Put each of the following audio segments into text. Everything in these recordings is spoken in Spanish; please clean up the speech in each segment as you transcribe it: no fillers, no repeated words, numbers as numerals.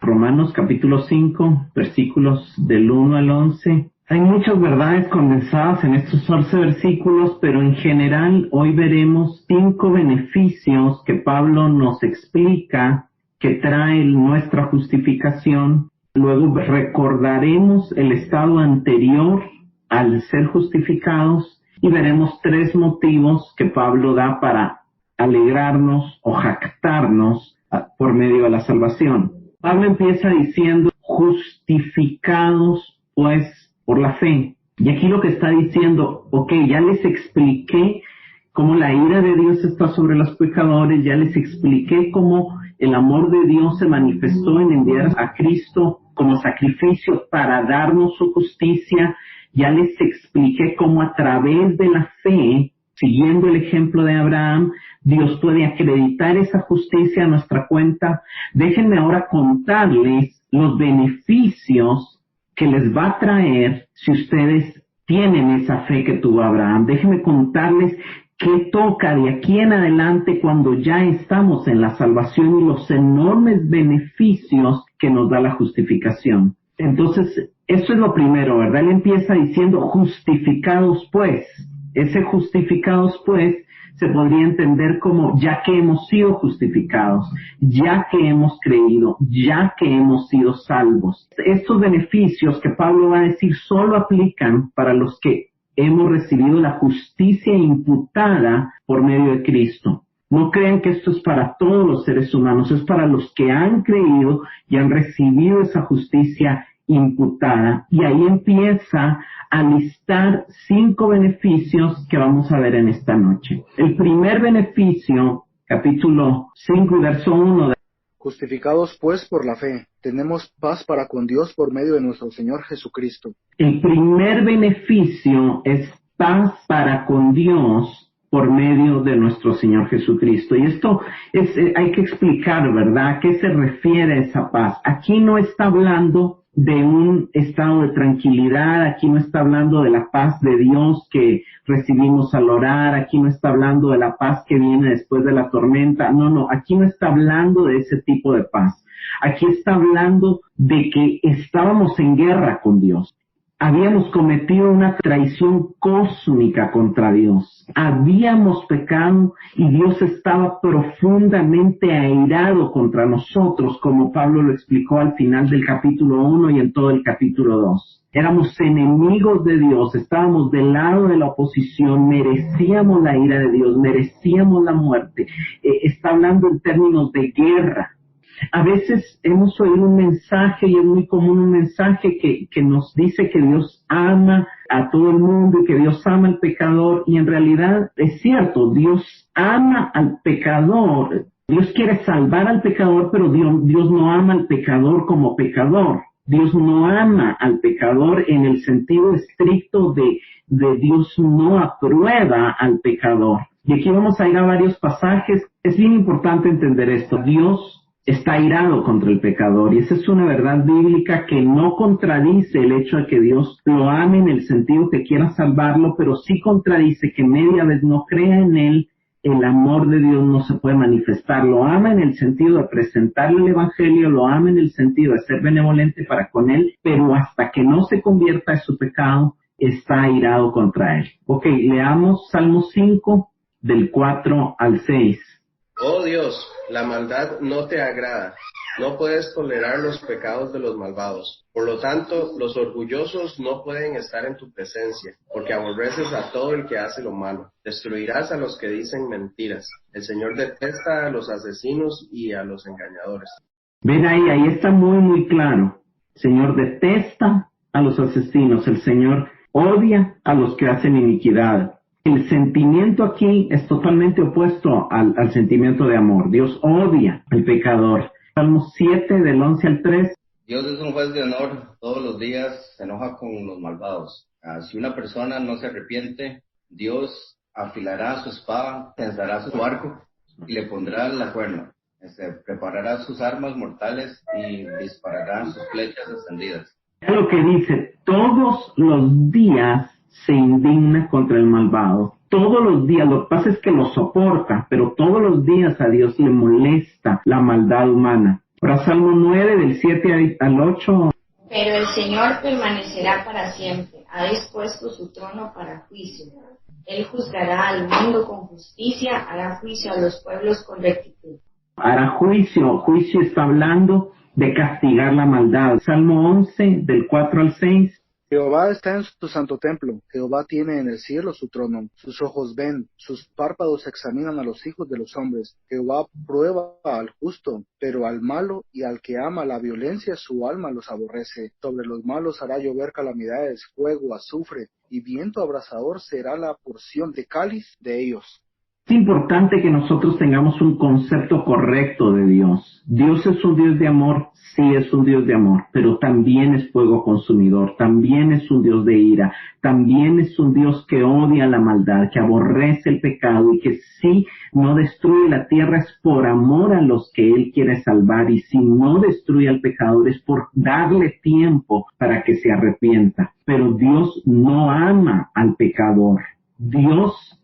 Romanos capítulo 5, versículos del 1 al 11. Hay muchas verdades condensadas en estos 11 versículos, pero en general hoy veremos 5 beneficios que Pablo nos explica que trae nuestra justificación. Luego recordaremos el estado anterior al ser justificados y veremos 3 motivos que Pablo da para alegrarnos o jactarnos por medio de la salvación. Pablo empieza diciendo, justificados pues por la fe. Y aquí lo que está diciendo, ya les expliqué cómo la ira de Dios está sobre los pecadores, ya les expliqué cómo el amor de Dios se manifestó en enviar a Cristo como sacrificio para darnos su justicia, ya les expliqué cómo a través de la fe, siguiendo el ejemplo de Abraham, Dios puede acreditar esa justicia a nuestra cuenta. Déjenme ahora contarles los beneficios que les va a traer si ustedes tienen esa fe que tuvo Abraham. Déjenme contarles qué toca de aquí en adelante cuando ya estamos en la salvación y los enormes beneficios que nos da la justificación. Entonces, eso es lo primero, ¿verdad? Él empieza diciendo justificados pues. Ese justificados pues se podría entender como ya que hemos sido justificados, ya que hemos creído, ya que hemos sido salvos. Estos beneficios que Pablo va a decir solo aplican para los que hemos recibido la justicia imputada por medio de Cristo. No crean que esto es para todos los seres humanos, es para los que han creído y han recibido esa justicia imputada. Y ahí empieza a listar 5 beneficios que vamos a ver en esta noche. El primer beneficio, capítulo 5, verso 1. Justificados pues por la fe, tenemos paz para con Dios por medio de nuestro Señor Jesucristo. El primer beneficio es paz para con Dios por medio de nuestro Señor Jesucristo. Y esto hay que explicar, ¿verdad? ¿A qué se refiere esa paz? Aquí no está hablando de un estado de tranquilidad, aquí no está hablando de la paz de Dios que recibimos al orar, aquí no está hablando de la paz que viene después de la tormenta, no, aquí no está hablando de ese tipo de paz. Aquí está hablando de que estábamos en guerra con Dios. Habíamos cometido una traición cósmica contra Dios. Habíamos pecado y Dios estaba profundamente airado contra nosotros, como Pablo lo explicó al final del capítulo 1 y en todo el capítulo 2. Éramos enemigos de Dios, estábamos del lado de la oposición, merecíamos la ira de Dios, merecíamos la muerte. Está hablando en términos de guerra. A veces hemos oído un mensaje, y es muy común un mensaje que nos dice que Dios ama a todo el mundo y que Dios ama al pecador, y en realidad es cierto, Dios ama al pecador, Dios quiere salvar al pecador, pero Dios no ama al pecador como pecador. Dios no ama al pecador en el sentido estricto de Dios no aprueba al pecador. Y aquí vamos a ir a varios pasajes. Es bien importante entender esto. Dios está airado contra el pecador, y esa es una verdad bíblica que no contradice el hecho de que Dios lo ame en el sentido que quiera salvarlo, pero sí contradice que media vez no crea en él, el amor de Dios no se puede manifestar. Lo ama en el sentido de presentarle el evangelio, lo ama en el sentido de ser benevolente para con él, pero hasta que no se convierta en su pecado, está airado contra él. Leamos Salmo 5, del 4 al 6. Oh Dios, la maldad no te agrada, no puedes tolerar los pecados de los malvados. Por lo tanto, los orgullosos no pueden estar en tu presencia, porque aborreces a todo el que hace lo malo. Destruirás a los que dicen mentiras. El Señor detesta a los asesinos y a los engañadores. Ven ahí está muy muy claro. El Señor detesta a los asesinos, el Señor odia a los que hacen iniquidad. El sentimiento aquí es totalmente opuesto al sentimiento de amor. Dios odia al pecador. Salmo 7, del 11 al 3. Dios es un juez de honor, todos los días se enoja con los malvados. Si una persona no se arrepiente, Dios afilará su espada, tensará su arco y le pondrá la cuerda. Preparará sus armas mortales y disparará sus flechas encendidas. Es lo que dice, todos los días se indigna contra el malvado. Todos los días, lo que pasa es que lo soporta, pero todos los días a Dios le molesta la maldad humana. Ahora Salmo 9, del 7 al 8. Pero el Señor permanecerá para siempre, ha dispuesto su trono para juicio. Él juzgará al mundo con justicia, hará juicio a los pueblos con rectitud. Hará juicio, juicio está hablando de castigar la maldad. Salmo 11, del 4 al 6. Jehová está en su santo templo, Jehová tiene en el cielo su trono, sus ojos ven, sus párpados examinan a los hijos de los hombres. Jehová prueba al justo, pero al malo y al que ama la violencia su alma los aborrece. Sobre los malos hará llover calamidades, fuego, azufre, y viento abrasador será la porción de cáliz de ellos. Es importante que nosotros tengamos un concepto correcto de Dios. Dios es un Dios de amor, sí es un Dios de amor, pero también es fuego consumidor, también es un Dios de ira, también es un Dios que odia la maldad, que aborrece el pecado y que si no destruye la tierra es por amor a los que Él quiere salvar, y si no destruye al pecador es por darle tiempo para que se arrepienta. Pero Dios no ama al pecador. Dios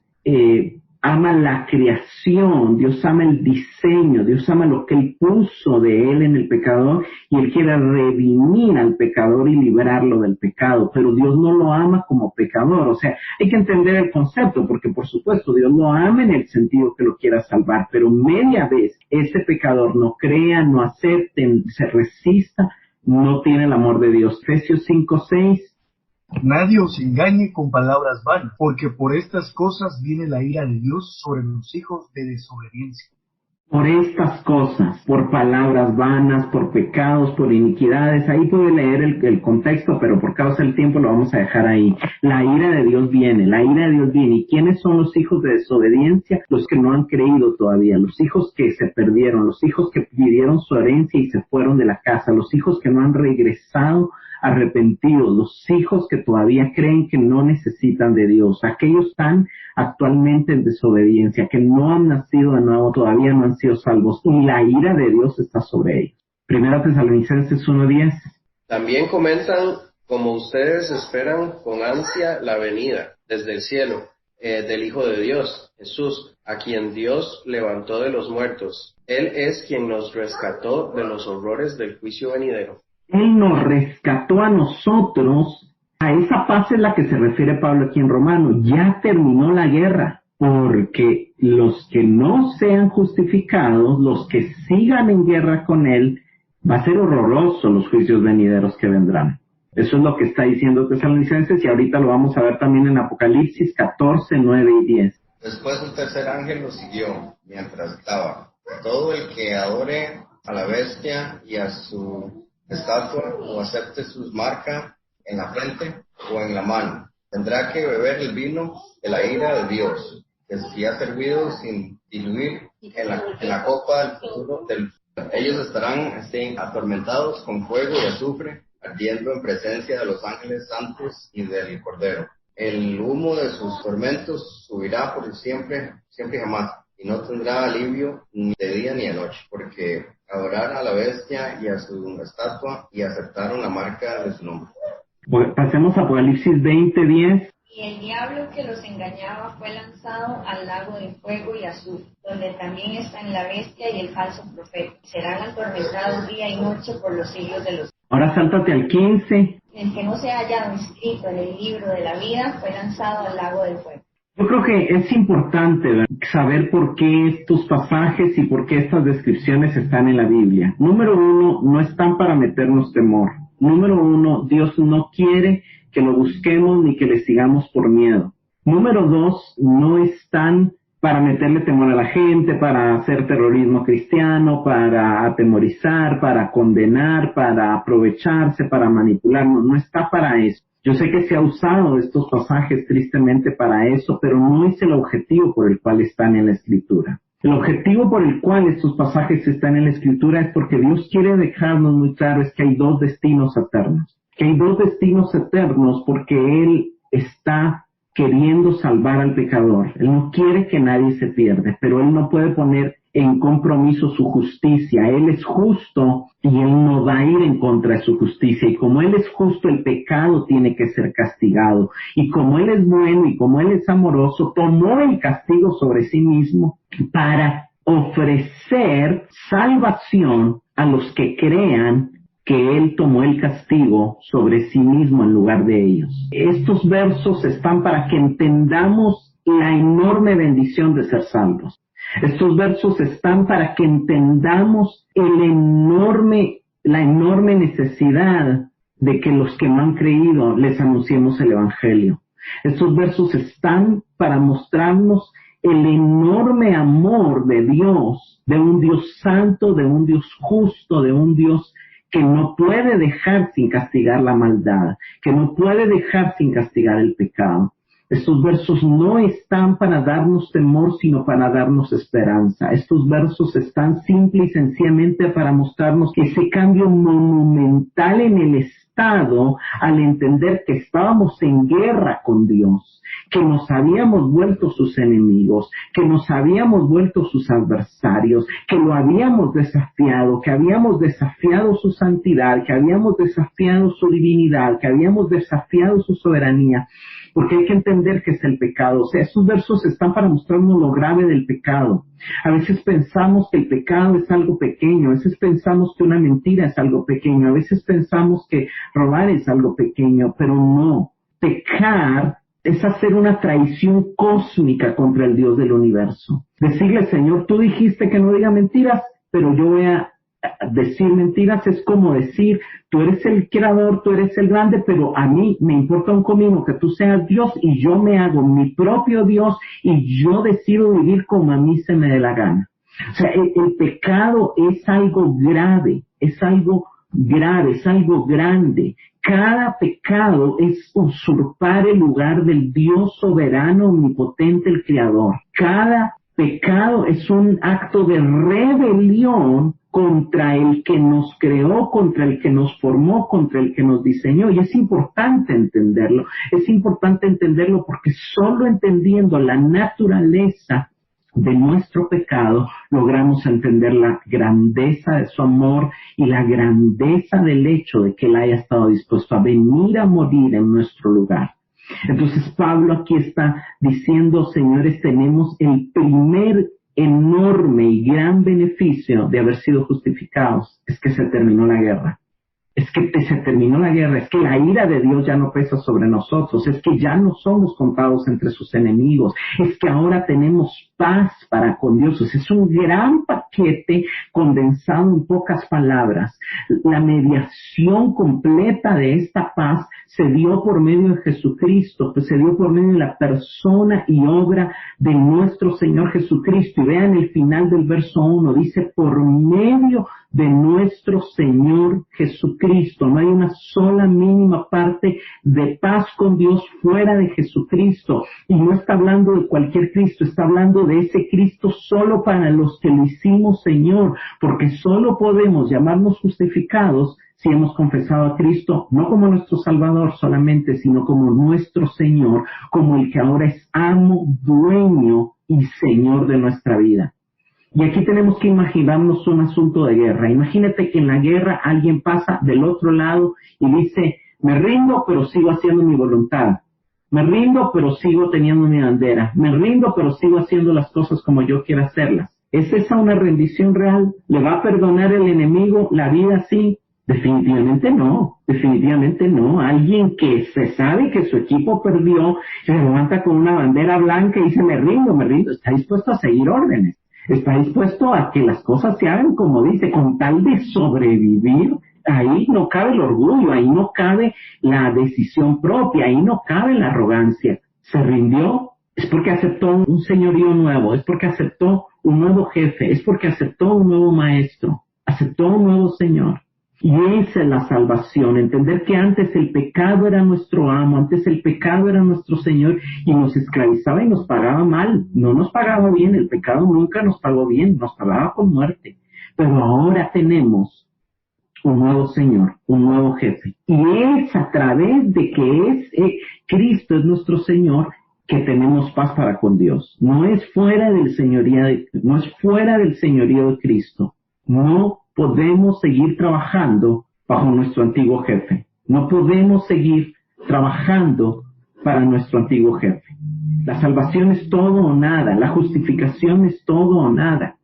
ama la creación, Dios ama el diseño, Dios ama lo que Él puso de Él en el pecador, y Él quiere redimir al pecador y librarlo del pecado, pero Dios no lo ama como pecador. O sea, hay que entender el concepto, porque por supuesto Dios lo ama en el sentido que lo quiera salvar, pero media vez ese pecador no crea, no acepte, se resista, no tiene el amor de Dios. Efesios 5:6. Nadie os engañe con palabras vanas, porque por estas cosas viene la ira de Dios sobre los hijos de desobediencia. Por estas cosas, por palabras vanas, por pecados, por iniquidades. Ahí puede leer el contexto, pero por causa del tiempo lo vamos a dejar ahí. La ira de Dios viene, la ira de Dios viene. ¿Y quiénes son los hijos de desobediencia? Los que no han creído todavía, los hijos que se perdieron, los hijos que pidieron su herencia y se fueron de la casa, los hijos que no han regresado arrepentidos, los hijos que todavía creen que no necesitan de Dios, aquellos están actualmente en desobediencia, que no han nacido de nuevo, todavía no han sido salvos, y la ira de Dios está sobre ellos. Primera Tesalonicenses 1:10. También comentan, como ustedes esperan con ansia la venida desde el cielo del Hijo de Dios, Jesús, a quien Dios levantó de los muertos. Él es quien nos rescató de los horrores del juicio venidero. Él nos rescató a nosotros. A esa paz es la que se refiere Pablo aquí en Romanos. Ya terminó la guerra, porque los que no sean justificados, los que sigan en guerra con Él, va a ser horroroso los juicios venideros que vendrán. Eso es lo que está diciendo Tesalonicenses, y ahorita lo vamos a ver también en Apocalipsis 14, 9 y 10. Después un tercer ángel lo siguió mientras estaba. Todo el que adore a la bestia y a su estatua o acepte sus marcas en la frente o en la mano, tendrá que beber el vino de la ira de Dios, que si ha servido sin diluir en la copa del futuro del. Ellos estarán atormentados con fuego y azufre, ardiendo en presencia de los ángeles santos y del Cordero. El humo de sus tormentos subirá por siempre, siempre y jamás, y no tendrá alivio ni de día ni de noche, porque adoraron a la bestia y a su estatua y aceptaron la marca de su nombre. Pasemos a Apocalipsis 20:10. Y el diablo que los engañaba fue lanzado al lago de fuego y azufre, donde también están la bestia y el falso profeta. Serán atormentados día y noche por los siglos de los siglos. Ahora sáltate al 15. El que no se haya hallado inscrito en el libro de la vida fue lanzado al lago del fuego. Yo creo que es importante saber por qué estos pasajes y por qué estas descripciones están en la Biblia. Número uno, no están para meternos temor. Número uno, Dios no quiere que lo busquemos ni que le sigamos por miedo. Número dos, no están para meterle temor a la gente, para hacer terrorismo cristiano, para atemorizar, para condenar, para aprovecharse, para manipularnos. No está para eso. Yo sé que se ha usado estos pasajes tristemente para eso, pero no es el objetivo por el cual están en la Escritura. El objetivo por el cual estos pasajes están en la Escritura es porque Dios quiere dejarnos muy claro es que hay dos destinos eternos. Que hay dos destinos eternos porque Él está queriendo salvar al pecador. Él no quiere que nadie se pierda, pero Él no puede poner en compromiso su justicia. Él es justo y Él no va a ir en contra de su justicia. Y como Él es justo, el pecado tiene que ser castigado. Y como Él es bueno y como Él es amoroso, tomó el castigo sobre sí mismo para ofrecer salvación a los que crean que Él tomó el castigo sobre sí mismo en lugar de ellos. Estos versos están para que entendamos la enorme bendición de ser salvos. Estos versos están para que entendamos la enorme necesidad de que los que no han creído les anunciemos el Evangelio. Estos versos están para mostrarnos el enorme amor de Dios, de un Dios santo, de un Dios justo, de un Dios que no puede dejar sin castigar la maldad, que no puede dejar sin castigar el pecado. Estos versos no están para darnos temor, sino para darnos esperanza. Estos versos están simple y sencillamente para mostrarnos que ese cambio monumental en el Estado, al entender que estábamos en guerra con Dios, que nos habíamos vuelto sus enemigos, que nos habíamos vuelto sus adversarios, que lo habíamos desafiado, que habíamos desafiado su santidad, que habíamos desafiado su divinidad, que habíamos desafiado su soberanía. Porque hay que entender que es el pecado. O sea, estos versos están para mostrarnos lo grave del pecado. A veces pensamos que el pecado es algo pequeño, a veces pensamos que una mentira es algo pequeño, a veces pensamos que robar es algo pequeño, pero no. Pecar es hacer una traición cósmica contra el Dios del universo. Decirle, Señor, tú dijiste que no diga mentiras, pero yo voy a decir mentiras. Es como decir, tú eres el creador, tú eres el grande, pero a mí me importa un comino que tú seas Dios y yo me hago mi propio Dios y yo decido vivir como a mí se me dé la gana. O sea, el pecado es algo grave, es algo grande. Cada pecado es usurpar el lugar del Dios soberano, omnipotente, el creador. Cada pecado es un acto de rebelión contra el que nos creó, contra el que nos formó, contra el que nos diseñó. Y es importante entenderlo porque solo entendiendo la naturaleza de nuestro pecado logramos entender la grandeza de su amor y la grandeza del hecho de que Él haya estado dispuesto a venir a morir en nuestro lugar. Entonces Pablo aquí está diciendo, señores, tenemos el primer enorme y gran beneficio de haber sido justificados, es que se terminó la guerra. Es que se terminó la guerra, es que la ira de Dios ya no pesa sobre nosotros, es que ya no somos contados entre sus enemigos, es que ahora tenemos paz para con Dios. Es un gran paquete condensado en pocas palabras. La mediación completa de esta paz se dio por medio de Jesucristo, pues se dio por medio de la persona y obra de nuestro Señor Jesucristo. Y vean el final del verso 1, dice, por medio de nuestro Señor Jesucristo. No hay una sola mínima parte de paz con Dios fuera de Jesucristo. Y no está hablando de cualquier Cristo, está hablando de ese Cristo solo para los que lo hicimos Señor, porque solo podemos llamarnos justificados si hemos confesado a Cristo, no como nuestro Salvador solamente, sino como nuestro Señor, como el que ahora es amo, dueño y Señor de nuestra vida. Y aquí tenemos que imaginarnos un asunto de guerra. Imagínate que en la guerra alguien pasa del otro lado y dice, me rindo pero sigo haciendo mi voluntad. Me rindo pero sigo teniendo mi bandera. Me rindo pero sigo haciendo las cosas como yo quiero hacerlas. ¿Es esa una rendición real? ¿Le va a perdonar el enemigo la vida así? Definitivamente no, definitivamente no. Alguien que se sabe que su equipo perdió, se levanta con una bandera blanca y dice, me rindo, está dispuesto a seguir órdenes. Está dispuesto a que las cosas se hagan como dice, con tal de sobrevivir. Ahí no cabe el orgullo, ahí no cabe la decisión propia, ahí no cabe la arrogancia. Se rindió, es porque aceptó un señorío nuevo, es porque aceptó un nuevo jefe, es porque aceptó un nuevo maestro, aceptó un nuevo Señor. Y esa es la salvación, entender que antes el pecado era nuestro amo, antes el pecado era nuestro Señor y nos esclavizaba y nos pagaba mal, no nos pagaba bien, el pecado nunca nos pagó bien, nos pagaba con muerte. Pero ahora tenemos un nuevo Señor, un nuevo jefe. Y es a través de que Cristo es nuestro Señor que tenemos paz para con Dios. No es fuera del señorío de Cristo. No podemos seguir trabajando bajo nuestro antiguo jefe. No podemos seguir trabajando para nuestro antiguo jefe. La salvación es todo o nada. La justificación es todo o nada.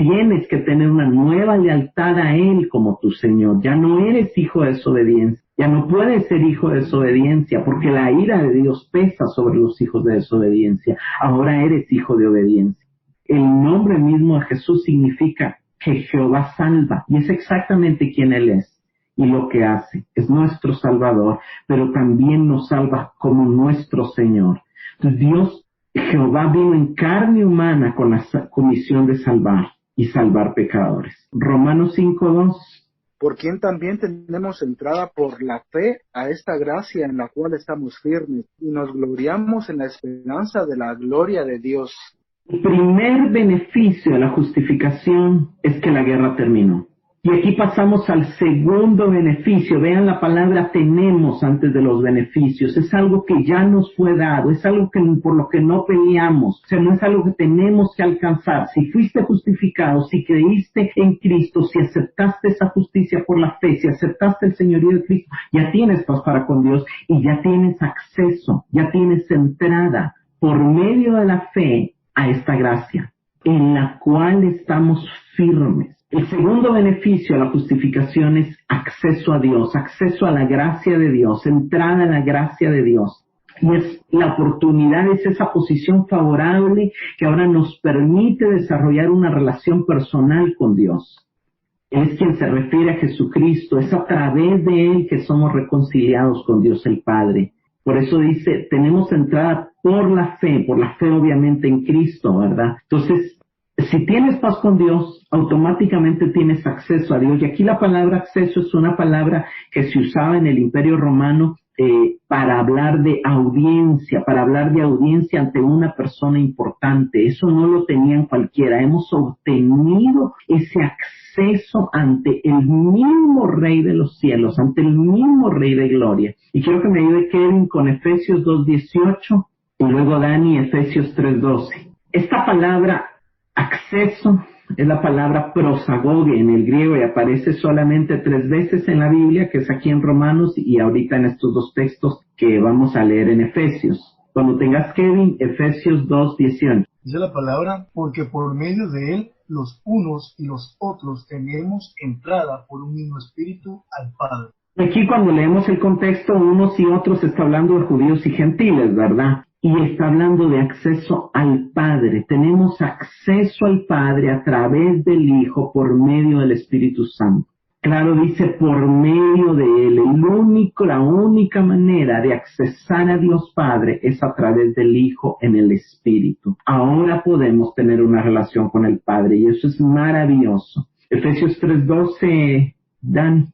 tienes que tener una nueva lealtad a Él como tu Señor. Ya no eres hijo de desobediencia, ya no puedes ser hijo de desobediencia, porque la ira de Dios pesa sobre los hijos de desobediencia. Ahora eres hijo de obediencia. El nombre mismo de Jesús significa que Jehová salva, y es exactamente quien Él es y lo que hace. Es nuestro Salvador, pero también nos salva como nuestro Señor. Entonces Dios, Jehová, vino en carne humana con la comisión de salvar y salvar pecadores. Romanos 5:2. Por quien también tenemos entrada por la fe a esta gracia en la cual estamos firmes y nos gloriamos en la esperanza de la gloria de Dios. El primer beneficio de la justificación es que la guerra terminó. Y aquí pasamos al segundo beneficio. Vean la palabra tenemos antes de los beneficios. Es algo que ya nos fue dado, es algo que por lo que no peleamos. O sea, no es algo que tenemos que alcanzar. Si fuiste justificado, si creíste en Cristo, si aceptaste esa justicia por la fe, si aceptaste el señorío de Cristo, ya tienes paz para con Dios y ya tienes acceso, ya tienes entrada por medio de la fe a esta gracia, en la cual estamos firmes. El segundo beneficio de la justificación es acceso a Dios, acceso a la gracia de Dios, entrada a la gracia de Dios. Y es la oportunidad, es esa posición favorable que ahora nos permite desarrollar una relación personal con Dios. Él es quien se refiere a Jesucristo, es a través de Él que somos reconciliados con Dios el Padre. Por eso dice, tenemos entrada por la fe obviamente en Cristo, ¿verdad? Entonces, si tienes paz con Dios, automáticamente tienes acceso a Dios. Y aquí la palabra acceso es una palabra que se usaba en el Imperio Romano para hablar de audiencia, ante una persona importante. Eso no lo tenían cualquiera. Hemos obtenido ese acceso ante el mismo Rey de los cielos, ante el mismo Rey de gloria. Y quiero que me ayude Kevin con Efesios 2:18 y luego Dani, Efesios 3:12. Esta palabra acceso es la palabra prosagoge en el griego y aparece solamente 3 veces en la Biblia, que es aquí en Romanos y ahorita en estos 2 textos que vamos a leer en Efesios. Cuando tengas Kevin, Efesios 2:18. Dice la palabra, porque por medio de Él los unos y los otros tenemos entrada por un mismo espíritu al Padre. Aquí cuando leemos el contexto, unos y otros está hablando de judíos y gentiles, ¿verdad? Y está hablando de acceso al Padre. Tenemos acceso al Padre a través del Hijo por medio del Espíritu Santo. Claro, dice por medio de Él. La única manera de accesar a Dios Padre es a través del Hijo en el Espíritu. Ahora podemos tener una relación con el Padre y eso es maravilloso. Efesios 3:12, Dan.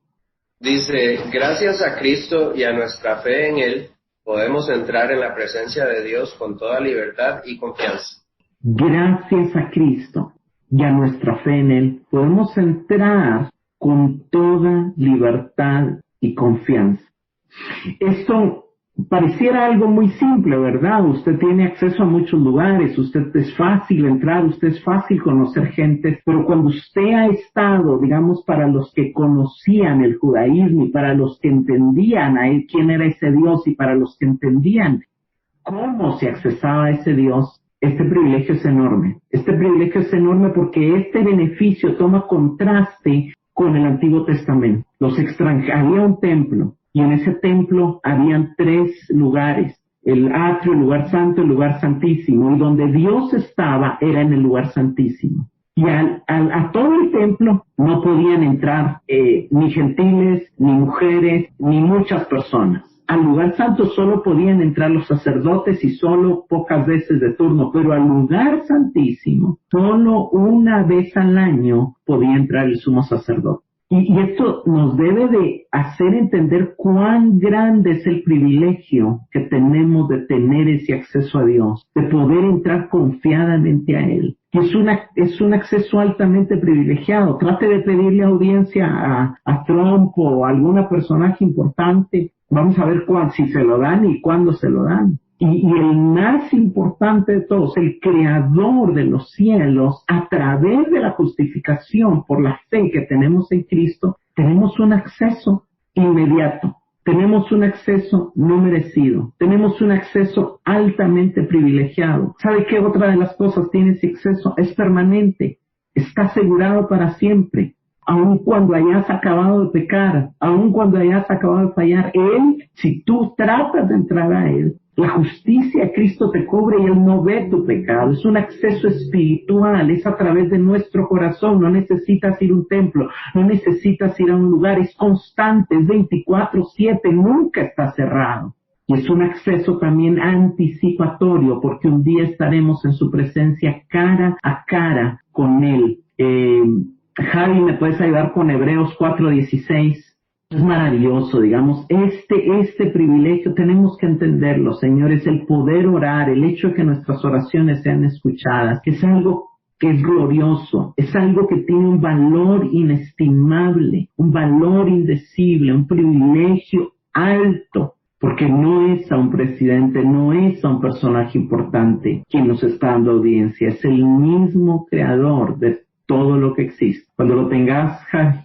Dice, gracias a Cristo y a nuestra fe en Él, podemos entrar en la presencia de Dios con toda libertad y confianza. Gracias a Cristo y a nuestra fe en Él, podemos entrar con toda libertad y confianza. Esto pareciera algo muy simple, ¿verdad? Usted tiene acceso a muchos lugares, usted es fácil entrar, usted es fácil conocer gente, pero cuando usted ha estado, digamos, para los que conocían el judaísmo y para los que entendían a él quién era ese Dios y para los que entendían cómo se accesaba a ese Dios, este privilegio es enorme. Este privilegio es enorme porque este beneficio toma contraste con el Antiguo Testamento. Había un templo, y en ese templo habían 3 lugares, el atrio, el lugar santo, el lugar santísimo, y donde Dios estaba era en el lugar santísimo. Y a todo el templo no podían entrar ni gentiles, ni mujeres, ni muchas personas. Al lugar santo solo podían entrar los sacerdotes y solo pocas veces de turno, pero al lugar santísimo solo una vez al año podía entrar el sumo sacerdote. Y esto nos debe de hacer entender cuán grande es el privilegio que tenemos de tener ese acceso a Dios, de poder entrar confiadamente a Él. Y es un acceso altamente privilegiado. Trate de pedirle audiencia a Trump o a alguna personaje importante. Vamos a ver si se lo dan y cuándo se lo dan. Y el más importante de todos, el creador de los cielos, a través de la justificación por la fe que tenemos en Cristo, tenemos un acceso inmediato, tenemos un acceso no merecido, tenemos un acceso altamente privilegiado. ¿Sabe qué otra de las cosas tiene ese acceso? Es permanente. está asegurado para siempre. Aun cuando hayas acabado de pecar, aun cuando hayas acabado de fallar, Él, si tú tratas de entrar a Él, la justicia de Cristo te cubre y Él no ve tu pecado. Es un acceso espiritual, es a través de nuestro corazón. No necesitas ir a un templo, no necesitas ir a un lugar, es constante, es 24/7, nunca está cerrado. Y es un acceso también anticipatorio, porque un día estaremos en su presencia cara a cara con Él. Javi, ¿me puedes ayudar con Hebreos 4:16? Es maravilloso, digamos, este privilegio tenemos que entenderlo, señores, el poder orar, el hecho de que nuestras oraciones sean escuchadas, es algo que es glorioso, es algo que tiene un valor inestimable, un valor indecible, un privilegio alto, porque no es a un presidente, no es a un personaje importante quien nos está dando audiencia, es el mismo creador de todo lo que existe. Cuando lo tengas, Javi.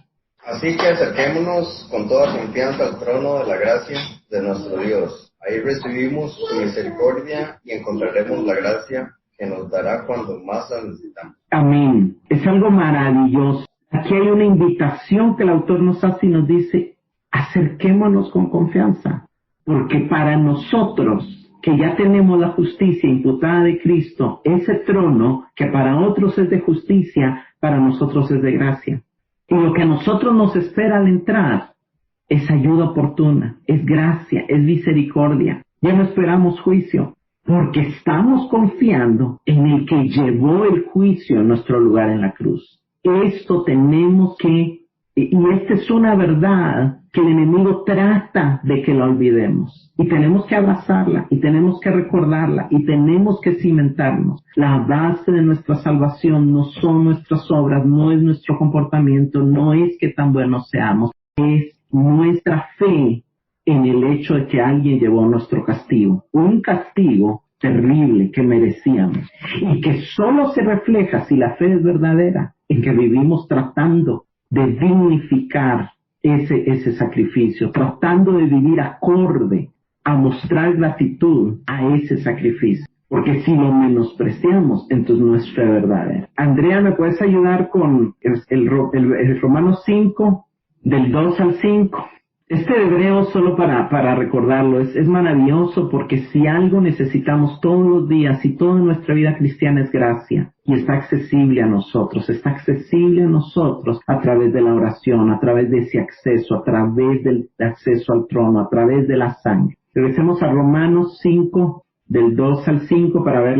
Así que acerquémonos con toda confianza al trono de la gracia de nuestro Dios. Ahí recibimos su misericordia y encontraremos la gracia que nos dará cuando más la necesitamos. Amén. Es algo maravilloso. Aquí hay una invitación que el autor nos hace y nos dice, acerquémonos con confianza. Porque para nosotros, que ya tenemos la justicia imputada de Cristo, ese trono que para otros es de justicia, para nosotros es de gracia. Y lo que a nosotros nos espera al entrar es ayuda oportuna, es gracia, es misericordia. Ya no esperamos juicio, porque estamos confiando en el que llevó el juicio en nuestro lugar en la cruz. Esto tenemos que, y esta es una verdad que el enemigo trata de que la olvidemos. Y tenemos que abrazarla, y tenemos que recordarla, y tenemos que cimentarnos. La base de nuestra salvación no son nuestras obras, no es nuestro comportamiento, no es que tan buenos seamos, es nuestra fe en el hecho de que alguien llevó nuestro castigo. Un castigo terrible que merecíamos, y que solo se refleja, si la fe es verdadera, en que vivimos tratando de dignificar ese sacrificio, tratando de vivir acorde a mostrar gratitud a ese sacrificio. Porque si lo menospreciamos, entonces no es fe verdadera. Andrea, ¿me puedes ayudar con el Romanos 5, del 2 al 5? Este hebreo, solo para recordarlo, es maravilloso, porque si algo necesitamos todos los días y toda nuestra vida cristiana es gracia, y está accesible a nosotros a través de la oración, a través de ese acceso, a través del acceso al trono, a través de la sangre. Regresemos a Romanos 5, del 2 al 5, para ver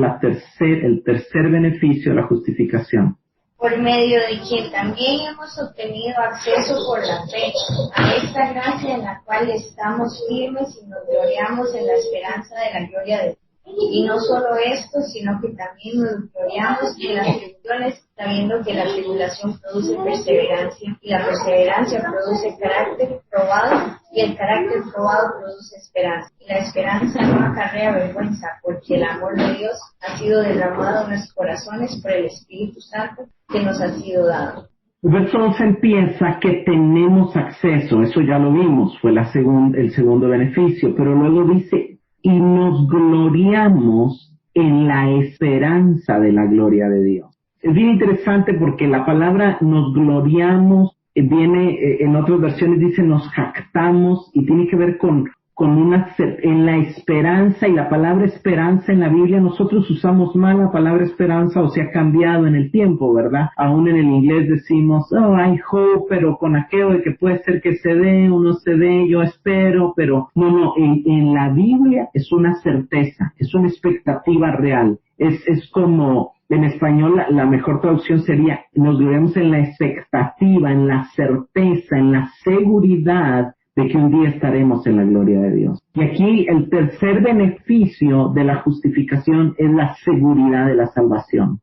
el tercer beneficio de la justificación. Por medio de quien también hemos obtenido acceso por la fe a esta gracia en la cual estamos firmes y nos gloriamos en la esperanza de la gloria de Dios. Y no solo esto, sino que también nos gloriamos en las tribulaciones, sabiendo que la tribulación produce perseverancia, y la perseverancia produce carácter probado, y el carácter probado produce esperanza. Y la esperanza no acarrea vergüenza, porque el amor de Dios ha sido derramado en nuestros corazones por el Espíritu Santo que nos ha sido dado. El verso 11 empieza que tenemos acceso, eso ya lo vimos, fue el segundo beneficio, pero luego dice, y nos gloriamos en la esperanza de la gloria de Dios. Es bien interesante porque la palabra nos gloriamos viene, en otras versiones dice nos jactamos, y tiene que ver con en la esperanza. Y la palabra esperanza en la Biblia, nosotros usamos mal la palabra esperanza, o se ha cambiado en el tiempo, ¿verdad? Aún en el inglés decimos, I hope, pero con aquello de que puede ser que se dé o no se dé, yo espero, pero no, en la Biblia es una certeza, es una expectativa real. Es como, en español la mejor traducción sería, nos gloriamos en la expectativa, en la certeza, en la seguridad de que un día estaremos en la gloria de Dios. Y aquí el tercer beneficio de la justificación es la seguridad de la salvación.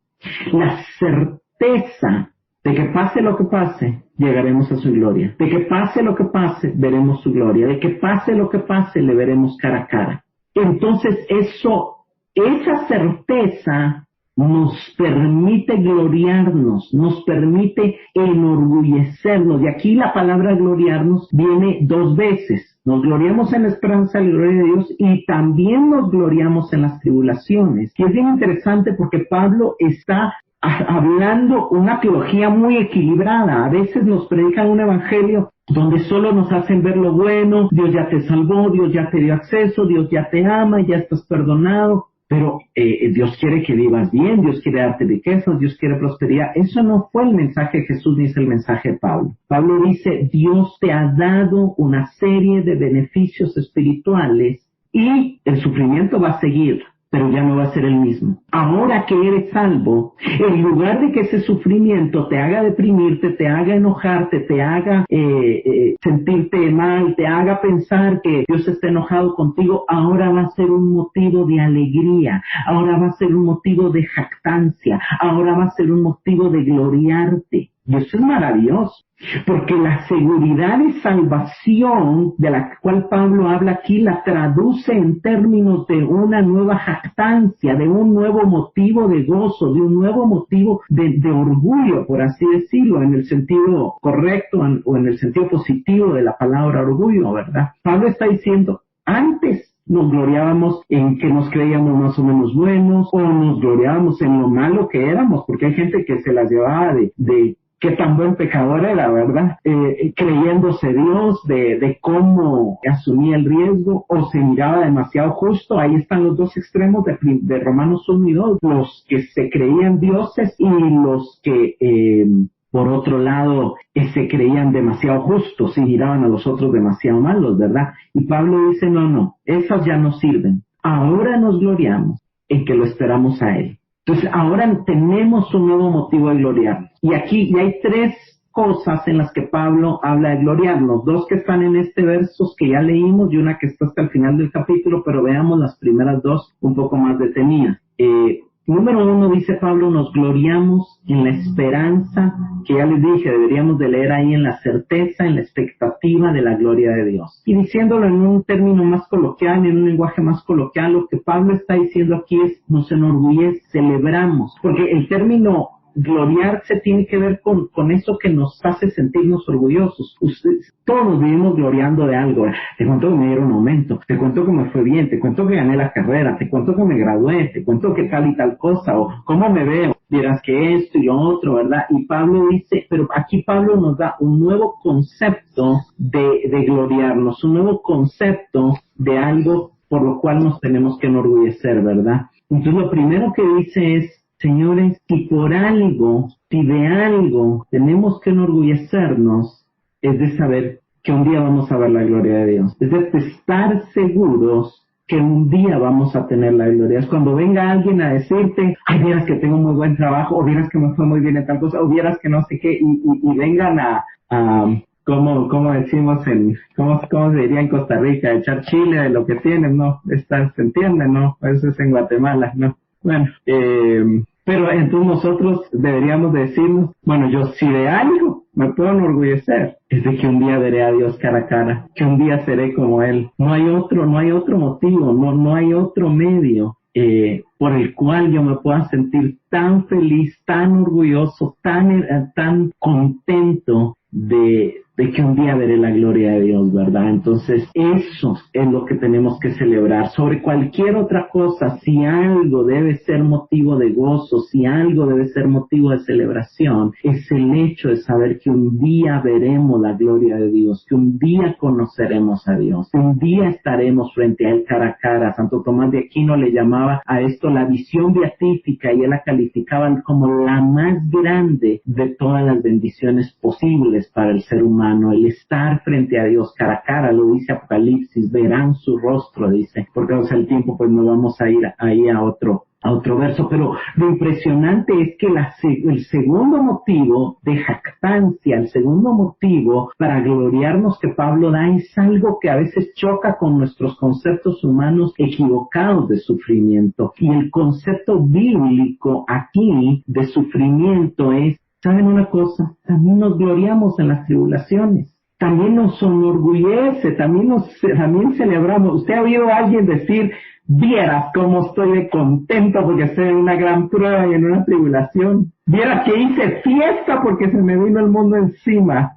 La certeza de que pase lo que pase, llegaremos a su gloria. De que pase lo que pase, veremos su gloria. De que pase lo que pase, le veremos cara a cara. Entonces esa certeza nos permite gloriarnos, nos permite enorgullecernos. Y aquí la palabra gloriarnos viene dos veces. Nos gloriamos en la esperanza de la gloria de Dios, y también nos gloriamos en las tribulaciones. Y es bien interesante porque Pablo está hablando una teología muy equilibrada. A veces nos predican un evangelio donde solo nos hacen ver lo bueno, Dios ya te salvó, Dios ya te dio acceso, Dios ya te ama, ya estás perdonado, pero Dios quiere que vivas bien, Dios quiere darte riquezas, Dios quiere prosperidad. Eso no fue el mensaje de Jesús, ni es el mensaje de Pablo. Pablo dice, Dios te ha dado una serie de beneficios espirituales y el sufrimiento va a seguir, pero ya no va a ser el mismo. Ahora que eres salvo, en lugar de que ese sufrimiento te haga deprimirte, te haga enojarte, te haga sentirte mal, te haga pensar que Dios está enojado contigo, ahora va a ser un motivo de alegría, ahora va a ser un motivo de jactancia, ahora va a ser un motivo de gloriarte. Y eso es maravilloso, porque la seguridad de salvación de la cual Pablo habla aquí la traduce en términos de una nueva jactancia, de un nuevo motivo de gozo, de un nuevo motivo de orgullo, por así decirlo, en el sentido correcto o en el sentido positivo de la palabra orgullo, ¿verdad? Pablo está diciendo, antes nos gloriábamos en que nos creíamos más o menos buenos, o nos gloriábamos en lo malo que éramos, porque hay gente que se las llevaba de qué tan buen pecador era, ¿verdad? Creyéndose Dios, de cómo asumía el riesgo, o se miraba demasiado justo. Ahí están los dos extremos de Romanos 1 y 2, los que se creían dioses y los que, por otro lado, se creían demasiado justos y miraban a los otros demasiado malos, ¿verdad? Y Pablo dice, no, esas ya no sirven. Ahora nos gloriamos en que lo esperamos a Él. Entonces, ahora tenemos un nuevo motivo de gloriarnos. Y aquí hay tres cosas en las que Pablo habla de gloriarnos. Dos que están en este verso que ya leímos y una que está hasta el final del capítulo, pero veamos las primeras dos un poco más detenidas. Número 1, dice Pablo, nos gloriamos en la esperanza, que ya les dije, deberíamos de leer ahí en la certeza, en la expectativa de la gloria de Dios. Y diciéndolo en un término más coloquial, en un lenguaje más coloquial, lo que Pablo está diciendo aquí es, nos enorgullece, celebramos, porque el término gloriarse tiene que ver con eso que nos hace sentirnos orgullosos. Todos nos vivimos gloriando de algo. Te cuento que me dieron un aumento, te cuento que me fue bien, te cuento que gané la carrera, te cuento que me gradué, te cuento que tal y tal cosa, o cómo me veo, vieras que esto y lo otro, ¿verdad? Y Pablo dice, pero aquí Pablo nos da un nuevo concepto de gloriarnos, un nuevo concepto de algo por lo cual nos tenemos que enorgullecer, ¿verdad? Entonces lo primero que dice es, señores, si por algo, si de algo tenemos que enorgullecernos, es de saber que un día vamos a ver la gloria de Dios. Es de estar seguros que un día vamos a tener la gloria. Es cuando venga alguien a decirte, ay, vieras que tengo muy buen trabajo, o vieras que me fue muy bien en tal cosa, o vieras que no sé qué, y vengan a como decimos ¿cómo se diría en Costa Rica? Echar chile de lo que tienen, ¿no? ¿Se entiende, no? Eso es en Guatemala, ¿no? Bueno, pero entonces nosotros deberíamos decirnos, bueno, yo si de algo me puedo enorgullecer, es de que un día veré a Dios cara a cara, que un día seré como Él. No hay otro motivo, no hay otro medio por el cual yo me pueda sentir tan feliz, tan orgulloso, tan contento de que un día veré la gloria de Dios, ¿verdad? Entonces, eso es lo que tenemos que celebrar. Sobre cualquier otra cosa, si algo debe ser motivo de gozo, si algo debe ser motivo de celebración, es el hecho de saber que un día veremos la gloria de Dios, que un día conoceremos a Dios, que un día estaremos frente a Él cara a cara. Santo Tomás de Aquino le llamaba a esto la visión beatífica y él la calificaba como la más grande de todas las bendiciones posibles para el ser humano. El estar frente a Dios cara a cara, lo dice Apocalipsis, verán su rostro, dice, porque o sea, el tiempo pues nos vamos a ir ahí a otro verso, pero lo impresionante es que el segundo motivo de jactancia, el segundo motivo para gloriarnos que Pablo da es algo que a veces choca con nuestros conceptos humanos equivocados de sufrimiento, y el concepto bíblico aquí de sufrimiento es, ¿saben una cosa? También nos gloriamos en las tribulaciones. También nos enorgullece, también celebramos. ¿Usted ha oído a alguien decir, vieras cómo estoy de contento porque estoy en una gran prueba y en una tribulación? Vieras que hice fiesta porque se me vino el mundo encima.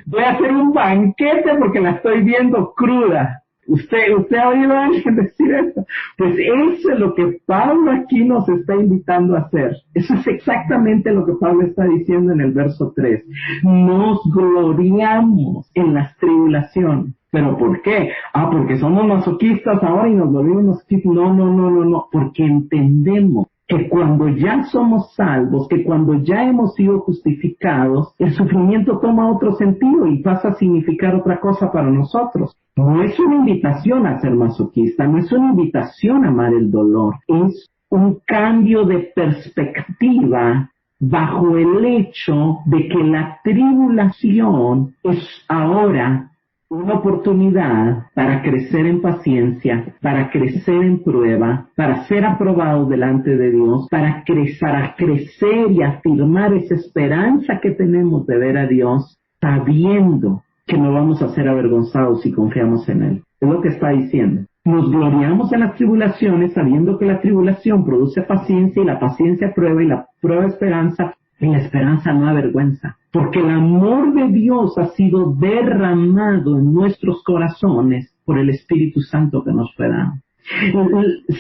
Voy a hacer un banquete porque la estoy viendo cruda. ¿Usted ha oído a alguien decir eso? Pues eso es lo que Pablo aquí nos está invitando a hacer. Eso es exactamente lo que Pablo está diciendo en el verso 3. Nos gloriamos en las tribulaciones. ¿Pero por qué? Porque somos masoquistas ahora y nos volvimos masoquistas. No. Porque entendemos que cuando ya somos salvos, que cuando ya hemos sido justificados, el sufrimiento toma otro sentido y pasa a significar otra cosa para nosotros. No es una invitación a ser masoquista, no es una invitación a amar el dolor, es un cambio de perspectiva bajo el hecho de que la tribulación es ahora una oportunidad para crecer en paciencia, para crecer en prueba, para ser aprobado delante de Dios, para crecer y afirmar esa esperanza que tenemos de ver a Dios, sabiendo que no vamos a ser avergonzados si confiamos en Él. Es lo que está diciendo. Nos gloriamos en las tribulaciones, sabiendo que la tribulación produce paciencia, y la paciencia prueba, y la prueba esperanza, y la esperanza no avergüenza. Porque el amor de Dios ha sido derramado en nuestros corazones por el Espíritu Santo que nos fue dado.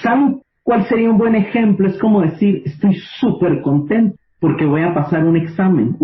¿Saben cuál sería un buen ejemplo? Es como decir, estoy súper contento porque voy a pasar un examen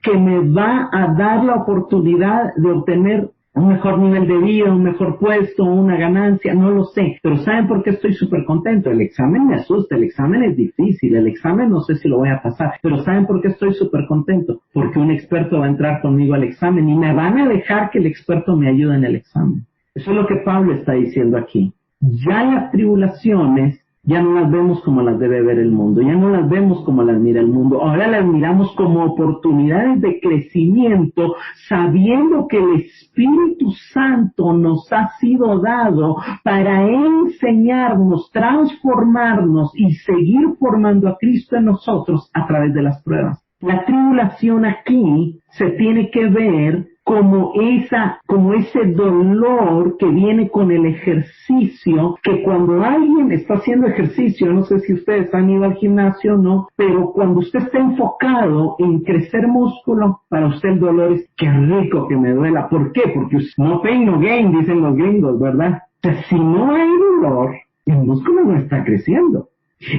que me va a dar la oportunidad de obtener un mejor nivel de vida, un mejor puesto, una ganancia, no lo sé. Pero ¿saben por qué estoy súper contento? El examen me asusta, el examen es difícil, el examen no sé si lo voy a pasar. Pero ¿saben por qué estoy súper contento? Porque un experto va a entrar conmigo al examen y me van a dejar que el experto me ayude en el examen. Eso es lo que Pablo está diciendo aquí. Ya las tribulaciones ya no las vemos como las debe ver el mundo, ya no las vemos como las mira el mundo, ahora las miramos como oportunidades de crecimiento, sabiendo que el Espíritu Santo nos ha sido dado para enseñarnos, transformarnos y seguir formando a Cristo en nosotros a través de las pruebas. La tribulación aquí se tiene que ver como ese dolor que viene con el ejercicio, que cuando alguien está haciendo ejercicio, no sé si ustedes han ido al gimnasio o no, pero cuando usted está enfocado en crecer músculo, para usted el dolor es qué rico que me duela. ¿Por qué? Porque no pain no gain, dicen los gringos, ¿verdad? O sea, si no hay dolor, el músculo no está creciendo.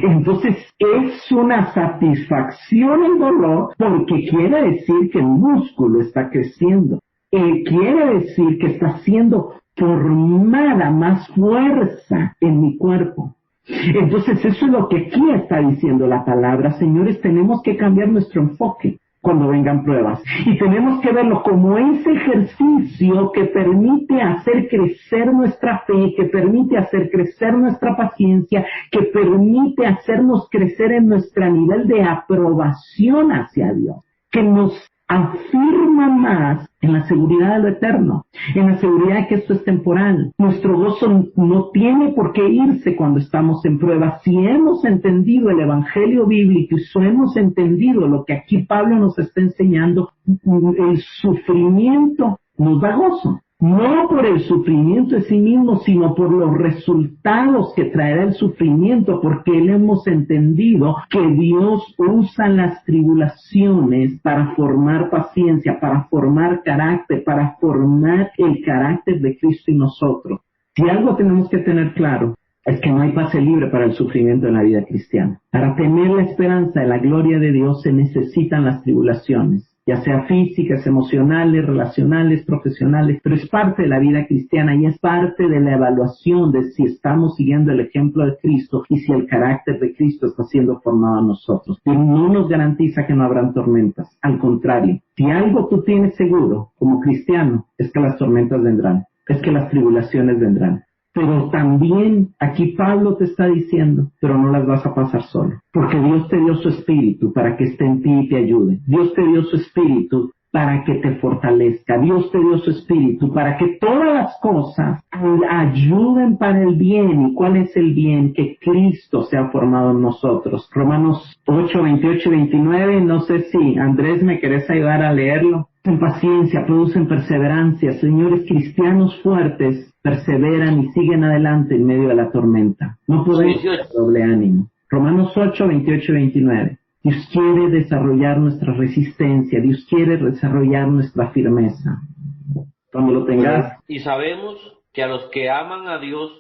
Entonces es una satisfacción el dolor, porque quiere decir que el músculo está creciendo. Quiere decir que está siendo formada más fuerza en mi cuerpo. Entonces eso es lo que aquí está diciendo la palabra. Señores, tenemos que cambiar nuestro enfoque cuando vengan pruebas. Y tenemos que verlo como ese ejercicio que permite hacer crecer nuestra fe, que permite hacer crecer nuestra paciencia, que permite hacernos crecer en nuestro nivel de aprobación hacia Dios, que nos afirma más en la seguridad de lo eterno, en la seguridad de que esto es temporal. Nuestro gozo no tiene por qué irse cuando estamos en prueba. Si hemos entendido el Evangelio bíblico y si hemos entendido lo que aquí Pablo nos está enseñando, el sufrimiento nos da gozo. No por el sufrimiento en sí mismo, sino por los resultados que traerá el sufrimiento, porque hemos entendido que Dios usa las tribulaciones para formar paciencia, para formar carácter, para formar el carácter de Cristo en nosotros. Si algo tenemos que tener claro, es que no hay pase libre para el sufrimiento en la vida cristiana. Para tener la esperanza de la gloria de Dios se necesitan las tribulaciones, ya sea físicas, emocionales, relacionales, profesionales, pero es parte de la vida cristiana y es parte de la evaluación de si estamos siguiendo el ejemplo de Cristo y si el carácter de Cristo está siendo formado en nosotros. Pero no nos garantiza que no habrán tormentas. Al contrario, si algo tú tienes seguro como cristiano, es que las tormentas vendrán, es que las tribulaciones vendrán. Pero también aquí Pablo te está diciendo, pero no las vas a pasar solo, porque Dios te dio su espíritu para que esté en ti y te ayude. Dios te dio su espíritu para que te fortalezca. Dios te dio su espíritu para que todas las cosas ayuden para el bien. ¿Y cuál es el bien? Que Cristo sea formado en nosotros. Romanos 8, 28 y 29, no sé si Andrés me querés ayudar a leerlo. En paciencia, producen perseverancia. Señores, cristianos fuertes perseveran y siguen adelante en medio de la tormenta. No podemos tener doble ánimo. Romanos 8, 28 y 29. Dios quiere desarrollar nuestra resistencia. Dios quiere desarrollar nuestra firmeza. Cuando lo tengas. Y sabemos que a los que aman a Dios,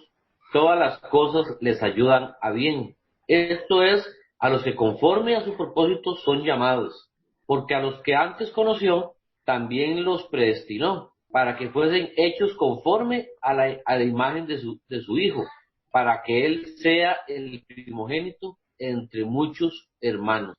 todas las cosas les ayudan a bien. Esto es, a los que conforme a su propósito son llamados, porque a los que antes conoció, también los predestinó, para que fuesen hechos conforme a la imagen de su Hijo, para que Él sea el primogénito entre muchos hermanos.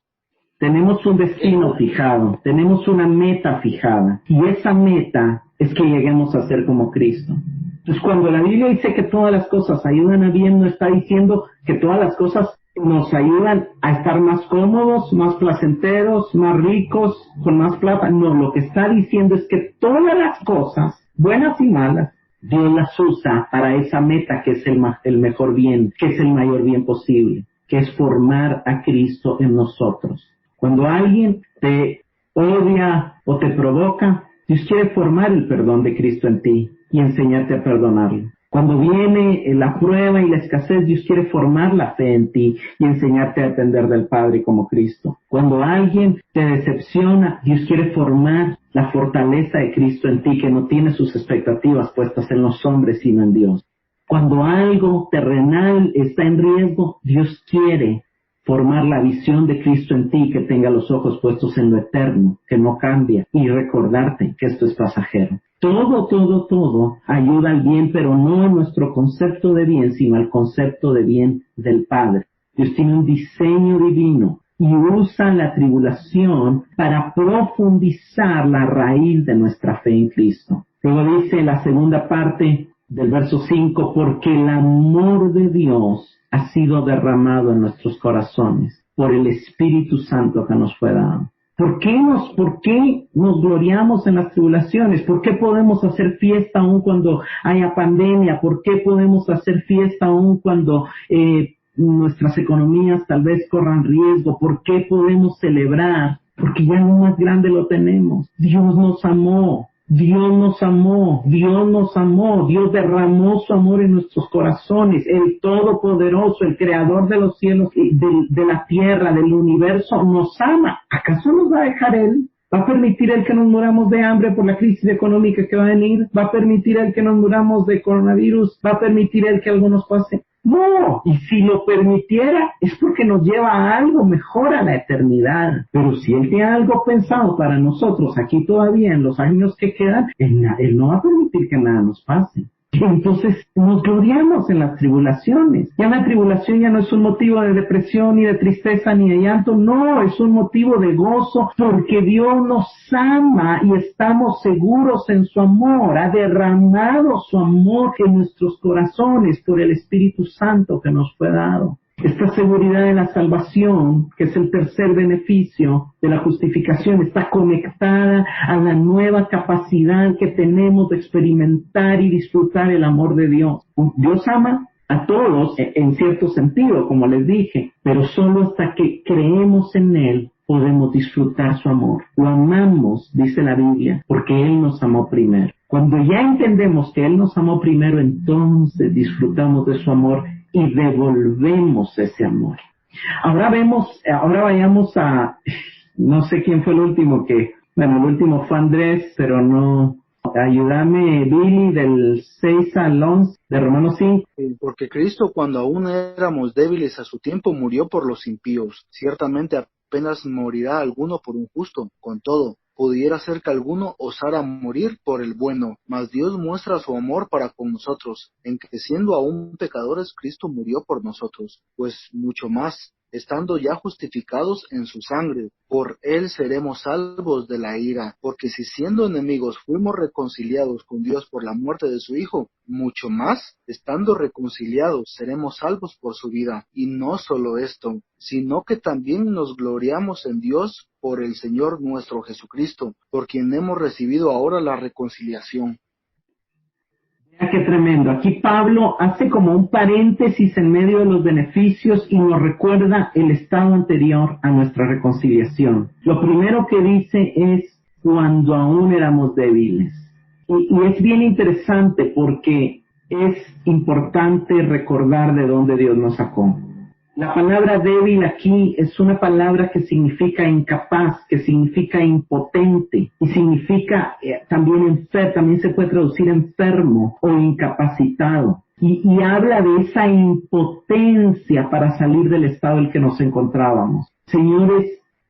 Tenemos un destino fijado, tenemos una meta fijada, y esa meta es que lleguemos a ser como Cristo. Entonces, cuando la Biblia dice que todas las cosas ayudan a bien, no está diciendo que todas las cosas nos ayudan a estar más cómodos, más placenteros, más ricos, con más plata. No, lo que está diciendo es que todas las cosas, buenas y malas, Dios las usa para esa meta que es el mejor bien, que es el mayor bien posible, que es formar a Cristo en nosotros. Cuando alguien te odia o te provoca, Dios quiere formar el perdón de Cristo en ti y enseñarte a perdonarlo. Cuando viene la prueba y la escasez, Dios quiere formar la fe en ti y enseñarte a depender del Padre como Cristo. Cuando alguien te decepciona, Dios quiere formar la fortaleza de Cristo en ti, que no tiene sus expectativas puestas en los hombres sino en Dios. Cuando algo terrenal está en riesgo, Dios quiere formar la visión de Cristo en ti, que tenga los ojos puestos en lo eterno, que no cambia, y recordarte que esto es pasajero. Todo ayuda al bien, pero no en nuestro concepto de bien, sino al concepto de bien del Padre. Dios tiene un diseño divino y usa la tribulación para profundizar la raíz de nuestra fe en Cristo. Luego dice la segunda parte del verso 5, porque el amor de Dios ha sido derramado en nuestros corazones por el Espíritu Santo que nos fue dado. ¿Por qué nos gloriamos en las tribulaciones? ¿Por qué podemos hacer fiesta aún cuando haya pandemia? ¿Por qué podemos hacer fiesta aún cuando nuestras economías tal vez corran riesgo? ¿Por qué podemos celebrar? Porque ya lo más grande lo tenemos. Dios nos amó. Dios derramó su amor en nuestros corazones. El Todopoderoso, el Creador de los cielos y de la tierra, del universo, nos ama. ¿Acaso nos va a dejar Él? ¿Va a permitir Él que nos muramos de hambre por la crisis económica que va a venir? ¿Va a permitir Él que nos muramos de coronavirus? ¿Va a permitir Él que algo nos pase? No, y si lo permitiera es porque nos lleva a algo mejor, a la eternidad. Pero si Él tiene algo pensado para nosotros aquí todavía en los años que quedan, Él no va a permitir que nada nos pase. Entonces nos gloriamos en las tribulaciones. Ya la tribulación ya no es un motivo de depresión, ni de tristeza, ni de llanto. No, es un motivo de gozo, porque Dios nos ama y estamos seguros en su amor. Ha derramado su amor en nuestros corazones por el Espíritu Santo que nos fue dado. Esta seguridad de la salvación, que es el tercer beneficio de la justificación, está conectada a la nueva capacidad que tenemos de experimentar y disfrutar el amor de Dios. Dios ama a todos en cierto sentido, como les dije, pero solo hasta que creemos en Él podemos disfrutar su amor. Lo amamos, dice la Biblia, porque Él nos amó primero. Cuando ya entendemos que Él nos amó primero, entonces disfrutamos de su amor y devolvemos ese amor. Ahora vayamos a, no sé quién fue el último el último fue Andrés, pero no, ayúdame Billy, del 6 al 11 de Romanos 5. Porque Cristo, cuando aún éramos débiles a su tiempo, murió por los impíos. Ciertamente apenas morirá alguno por un justo. Con todo, pudiera ser que alguno osara morir por el bueno, mas Dios muestra su amor para con nosotros, en que siendo aún pecadores, Cristo murió por nosotros, pues mucho más, estando ya justificados en su sangre, por él seremos salvos de la ira, porque si siendo enemigos fuimos reconciliados con Dios por la muerte de su Hijo, mucho más, estando reconciliados, seremos salvos por su vida. Y no solo esto, sino que también nos gloriamos en Dios por el Señor nuestro Jesucristo, por quien hemos recibido ahora la reconciliación. Mira qué tremendo. Aquí Pablo hace como un paréntesis en medio de los beneficios y nos recuerda el estado anterior a nuestra reconciliación. Lo primero que dice es cuando aún éramos débiles. Y es bien interesante porque es importante recordar de dónde Dios nos sacó. La palabra débil aquí es una palabra que significa incapaz, que significa impotente y significa también se puede traducir enfermo o incapacitado. Y habla de esa impotencia para salir del estado en el que nos encontrábamos. Señores,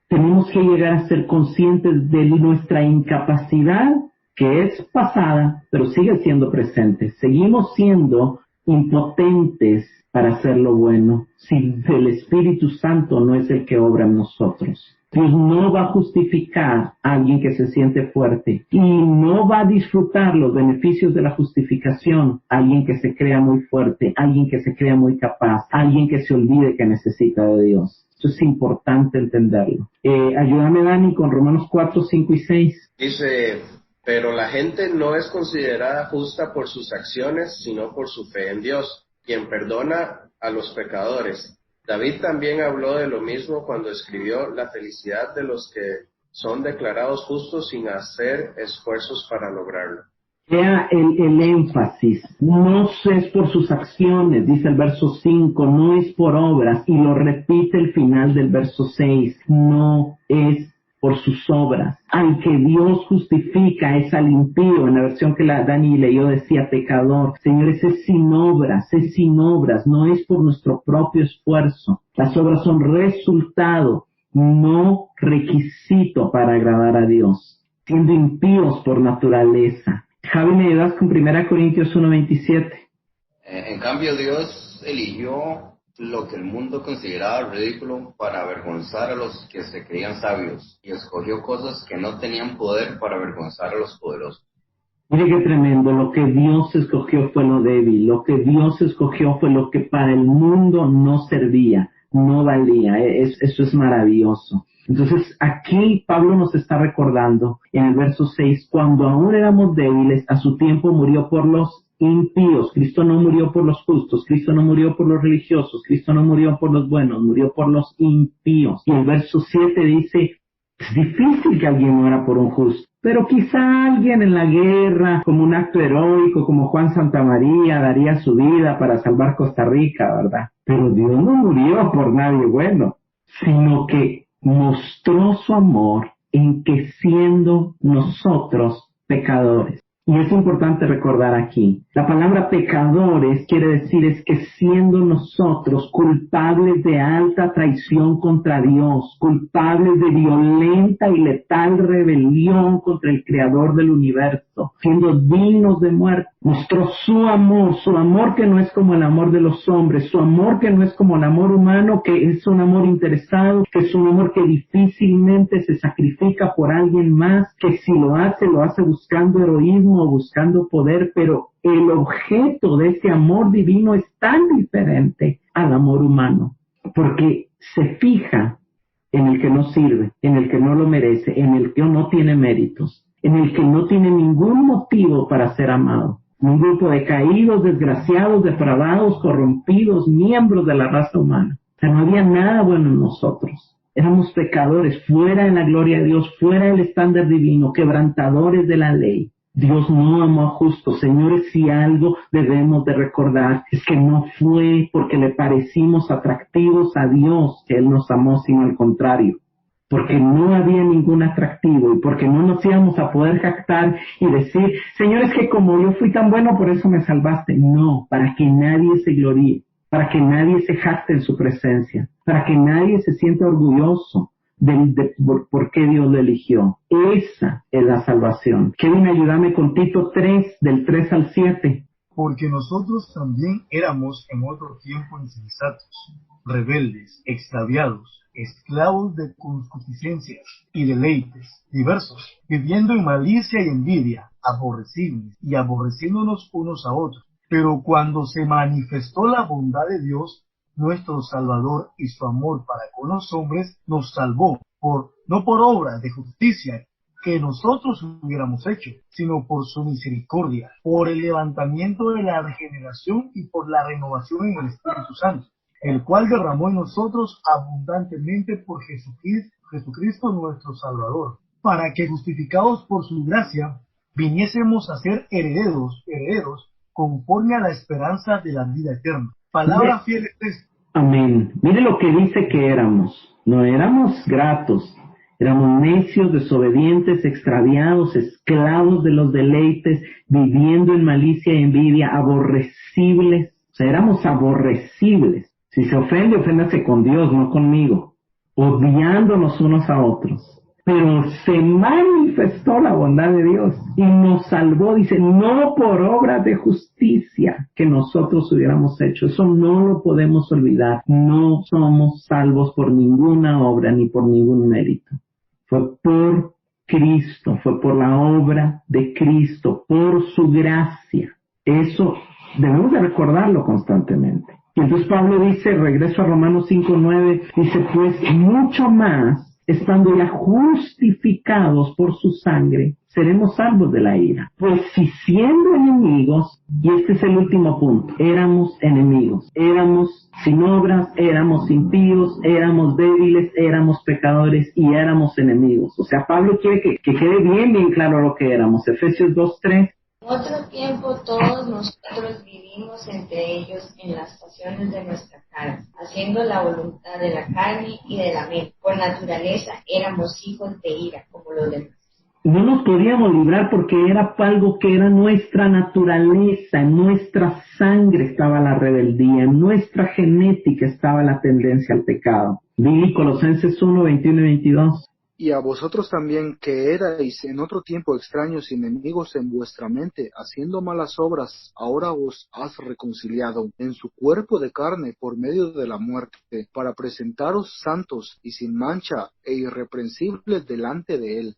tenemos que llegar a ser conscientes de nuestra incapacidad, que es pasada, pero sigue siendo presente. Seguimos siendo impotentes para hacer lo bueno, si el Espíritu Santo no es el que obra en nosotros. Dios no va a justificar a alguien que se siente fuerte y no va a disfrutar los beneficios de la justificación a alguien que se crea muy fuerte, alguien que se crea muy capaz, alguien que se olvide que necesita de Dios. Eso es importante entenderlo. Ayúdame, Dani, con Romanos 4, 5 y 6. Dice, pero la gente no es considerada justa por sus acciones, sino por su fe en Dios, quien perdona a los pecadores. David también habló de lo mismo cuando escribió la felicidad de los que son declarados justos sin hacer esfuerzos para lograrlo. Vea el énfasis, no es por sus acciones, dice el verso 5, no es por obras, y lo repite el final del verso 6, no es por sus obras. Al que Dios justifica es al impío. En la versión que la Dani leyó decía pecador. Señores, es sin obras, no es por nuestro propio esfuerzo. Las obras son resultado, no requisito para agradar a Dios, siendo impíos por naturaleza. Javi, ¿me ayudas con 1 Corintios 1:27? En cambio, Dios eligió lo que el mundo consideraba ridículo para avergonzar a los que se creían sabios, y escogió cosas que no tenían poder para avergonzar a los poderosos. Mire qué tremendo, lo que Dios escogió fue lo débil, lo que Dios escogió fue lo que para el mundo no servía, no valía, eso es maravilloso. Entonces aquí Pablo nos está recordando en el verso 6, cuando aún éramos débiles, a su tiempo murió por los impíos. Cristo no murió por los justos, Cristo no murió por los religiosos, Cristo no murió por los buenos, murió por los impíos. Y el verso 7 dice, es difícil que alguien muera por un justo, pero quizá alguien en la guerra, como un acto heroico, como Juan Santamaría, daría su vida para salvar Costa Rica, ¿verdad? Pero Dios no murió por nadie bueno, sino que mostró su amor en que siendo nosotros pecadores. Y es importante recordar aquí, la palabra pecadores quiere decir es que siendo nosotros culpables de alta traición contra Dios, culpables de violenta y letal rebelión contra el Creador del universo, siendo dignos de muerte, mostró su amor que no es como el amor de los hombres, su amor que no es como el amor humano, que es un amor interesado, que es un amor que difícilmente se sacrifica por alguien más, que si lo hace buscando heroísmo o buscando poder, pero el objeto de ese amor divino es tan diferente al amor humano, porque se fija en el que no sirve, en el que no lo merece, en el que no tiene méritos, en el que no tiene ningún motivo para ser amado. Un grupo de caídos, desgraciados, depravados, corrompidos, miembros de la raza humana. O sea, no había nada bueno en nosotros. Éramos pecadores, fuera de la gloria de Dios, fuera del estándar divino, quebrantadores de la ley. Dios no amó a justos. Señores, si algo debemos de recordar es que no fue porque le parecimos atractivos a Dios que Él nos amó, sino al contrario. Porque no había ningún atractivo y porque no nos íbamos a poder jactar y decir, Señor, es que como yo fui tan bueno, por eso me salvaste. No, para que nadie se gloríe, para que nadie se jacte en su presencia, para que nadie se sienta orgulloso de por qué Dios lo eligió. Esa es la salvación. Kevin, ayúdame con Tito 3, del 3 al 7. Porque nosotros también éramos en otro tiempo insensatos, rebeldes, extraviados, esclavos de concupiscencias y deleites diversos, viviendo en malicia y envidia, aborrecibles y aborreciéndonos unos a otros. Pero cuando se manifestó la bondad de Dios, nuestro Salvador, y su amor para con los hombres, nos salvó, no por obra de justicia que nosotros hubiéramos hecho, sino por su misericordia, por el levantamiento de la regeneración y por la renovación en el Espíritu Santo, el cual derramó en nosotros abundantemente por Jesucristo nuestro Salvador, para que, justificados por su gracia, viniésemos a ser herederos conforme a la esperanza de la vida eterna. Palabra fiel es esta. Amén. Mire lo que dice que éramos. No éramos gratos. Éramos necios, desobedientes, extraviados, esclavos de los deleites, viviendo en malicia y envidia, aborrecibles. O sea, éramos aborrecibles. Si se ofende, oféndase con Dios, no conmigo. Odiándonos unos a otros. Pero se manifestó la bondad de Dios y nos salvó, dice, no por obra de justicia que nosotros hubiéramos hecho. Eso no lo podemos olvidar. No somos salvos por ninguna obra ni por ningún mérito. Fue por Cristo, fue por la obra de Cristo, por su gracia. Eso debemos de recordarlo constantemente. Y entonces Pablo dice, regreso a Romanos 5:9, dice, pues mucho más, estando ya justificados por su sangre, seremos salvos de la ira. Pues si siendo enemigos, y este es el último punto, éramos enemigos, éramos sin obras, éramos impíos, éramos débiles, éramos pecadores y éramos enemigos. O sea, Pablo quiere que quede bien claro lo que éramos. Efesios 2:3. En otro tiempo todos nosotros vivimos entre ellos en las pasiones de nuestra carne, haciendo la voluntad de la carne y de la mente. Por naturaleza éramos hijos de ira, como los demás. No nos podíamos librar porque era algo que era nuestra naturaleza, en nuestra sangre estaba la rebeldía, en nuestra genética estaba la tendencia al pecado. Vi Colosenses 1:21 y 22. Y a vosotros también, que erais en otro tiempo extraños y enemigos en vuestra mente, haciendo malas obras, ahora os has reconciliado en su cuerpo de carne por medio de la muerte, para presentaros santos y sin mancha e irreprensibles delante de él.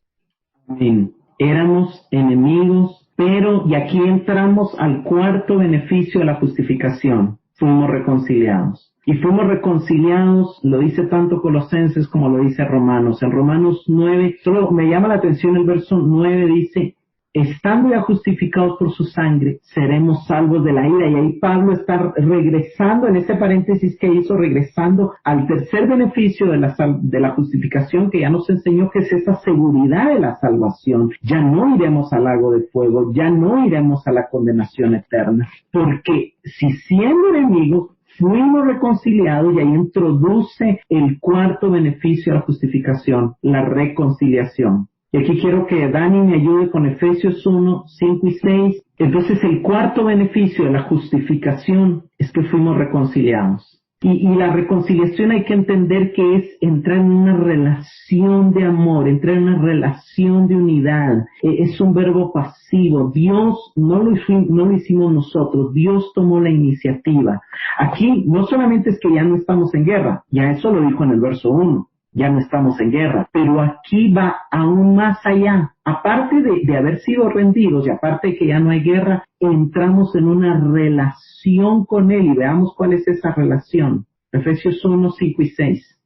Amén. Éramos enemigos, pero, y aquí entramos al cuarto beneficio de la justificación, fuimos reconciliados. Y fuimos reconciliados, lo dice tanto Colosenses como lo dice Romanos. En Romanos 9, solo me llama la atención el verso 9, dice, estando ya justificados por su sangre, seremos salvos de la ira. Y ahí Pablo está regresando, en ese paréntesis que hizo, regresando al tercer beneficio de la justificación que ya nos enseñó, que es esa seguridad de la salvación. Ya no iremos al lago de fuego, ya no iremos a la condenación eterna. Porque si siendo enemigos, fuimos reconciliados, y ahí introduce el cuarto beneficio de la justificación, la reconciliación. Y aquí quiero que Dani me ayude con Efesios 1:5 y 6. Entonces el cuarto beneficio de la justificación es que fuimos reconciliados. Y la reconciliación hay que entender que es entrar en una relación de amor, entrar en una relación de unidad. Es un verbo pasivo. Dios no lo hicimos nosotros. Dios tomó la iniciativa. Aquí no solamente es que ya no estamos en guerra, ya eso lo dijo en el verso 1. Ya no estamos en guerra, pero aquí va aún más allá. Aparte de haber sido rendidos y aparte de que ya no hay guerra, entramos en una relación con Él y veamos cuál es esa relación. Efesios 1:5 y 6.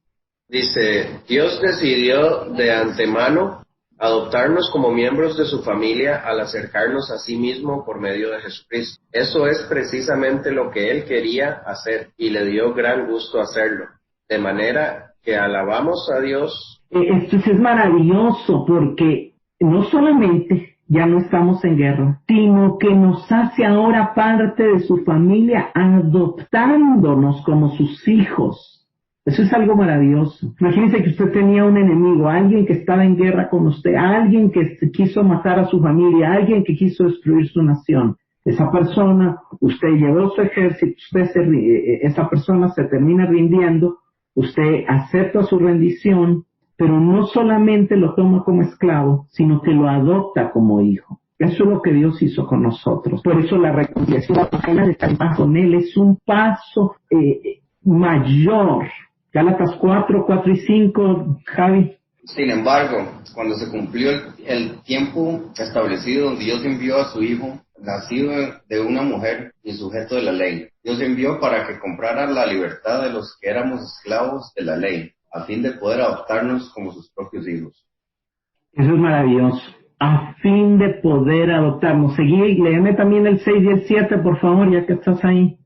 Dice, Dios decidió de antemano adoptarnos como miembros de su familia al acercarnos a sí mismo por medio de Jesucristo. Eso es precisamente lo que Él quería hacer y le dio gran gusto hacerlo. De manera que alabamos a Dios. Esto es maravilloso porque no solamente ya no estamos en guerra, sino que nos hace ahora parte de su familia, adoptándonos como sus hijos. Eso es algo maravilloso. Imagínense que usted tenía un enemigo, alguien que estaba en guerra con usted, alguien que quiso matar a su familia, alguien que quiso destruir su nación. Esa persona, usted llevó su ejército, esa persona se termina rindiendo, usted acepta su rendición, pero no solamente lo toma como esclavo, sino que lo adopta como hijo. Eso es lo que Dios hizo con nosotros. Por eso la reconciliación, la pena de estar con Él, es un paso mayor. Gálatas 4 y 5, Javi. Sin embargo, cuando se cumplió el tiempo establecido, Dios envió a su Hijo, nacido de una mujer y sujeto de la ley. Dios envió para que comprara la libertad de los que éramos esclavos de la ley, a fin de poder adoptarnos como sus propios hijos. Eso es maravilloso. A fin de poder adoptarnos. Seguí, léeme también el 6 y el 7, por favor, ya que estás ahí.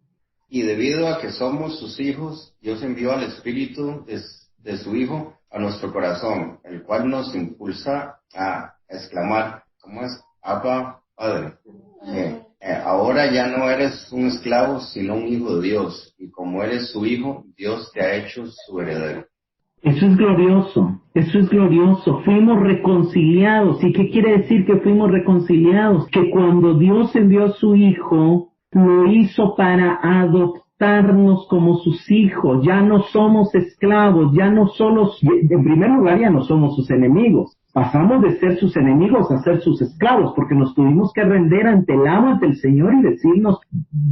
Y debido a que somos sus hijos, Dios envió al Espíritu de su Hijo a nuestro corazón, el cual nos impulsa a exclamar, ¿cómo es? Abba, Padre. Ahora ya no eres un esclavo, sino un hijo de Dios. Y como eres su hijo, Dios te ha hecho su heredero. Eso es glorioso, eso es glorioso. Fuimos reconciliados. ¿Y qué quiere decir que fuimos reconciliados? Que cuando Dios envió a su Hijo, lo hizo para adoptarnos como sus hijos. Ya no somos esclavos, ya no solo, en primer lugar ya no somos sus enemigos. Pasamos de ser sus enemigos a ser sus esclavos, porque nos tuvimos que render ante el amo, ante el Señor, y decirnos,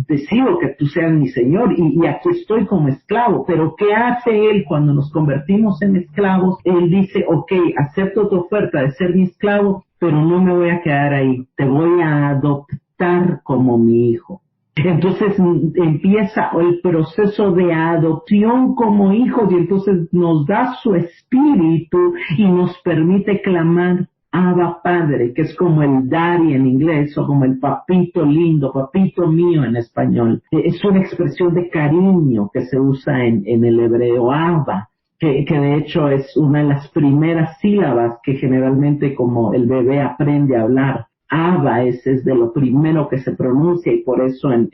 decido que tú seas mi Señor, y aquí estoy como esclavo. Pero ¿qué hace Él cuando nos convertimos en esclavos? Él dice, ok, acepto tu oferta de ser mi esclavo, pero no me voy a quedar ahí, te voy a adoptar como mi hijo. Entonces empieza el proceso de adopción como hijos, y entonces nos da su espíritu y nos permite clamar Abba Padre, que es como el daddy en inglés, o como el papito lindo, papito mío en español. Es una expresión de cariño que se usa en el hebreo, Abba, que de hecho es una de las primeras sílabas que generalmente como el bebé aprende a hablar. Abba es de lo primero que se pronuncia, y por eso en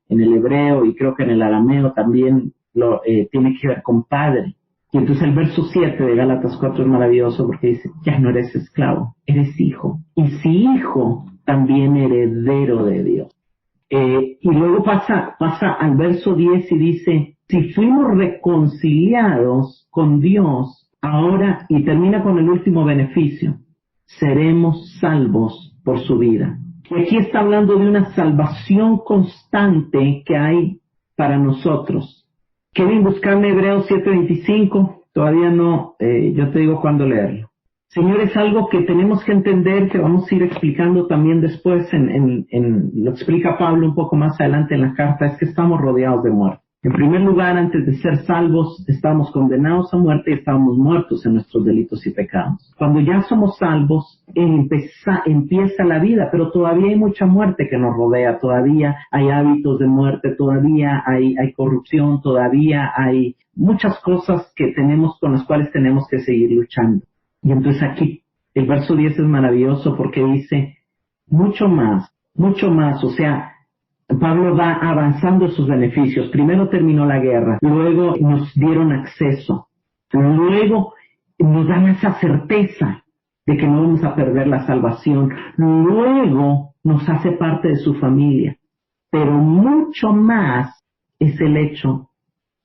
el hebreo, y creo que en el arameo también tiene que ver con padre. Y entonces el verso 7 de Gálatas 4 es maravilloso, porque dice, ya no eres esclavo, eres hijo. Y si hijo, también heredero de Dios. Y luego pasa al verso 10 y dice, si fuimos reconciliados con Dios, ahora, y termina con el último beneficio, seremos salvos por su vida. Y aquí está hablando de una salvación constante que hay para nosotros. ¿Quieren buscarme Hebreos 7:25? Todavía no, yo te digo cuándo leerlo. Señor, es algo que tenemos que entender, que vamos a ir explicando también después, lo explica Pablo un poco más adelante en la carta, es que estamos rodeados de muerte. En primer lugar, antes de ser salvos, estábamos condenados a muerte y estábamos muertos en nuestros delitos y pecados. Cuando ya somos salvos, empieza la vida, pero todavía hay mucha muerte que nos rodea, todavía hay hábitos de muerte, todavía hay corrupción, todavía hay muchas cosas con las cuales tenemos que seguir luchando. Y entonces aquí, el verso 10 es maravilloso porque dice, mucho más, o sea, Pablo va avanzando sus beneficios. Primero terminó la guerra, luego nos dieron acceso, luego nos dan esa certeza de que no vamos a perder la salvación, luego nos hace parte de su familia, pero mucho más es el hecho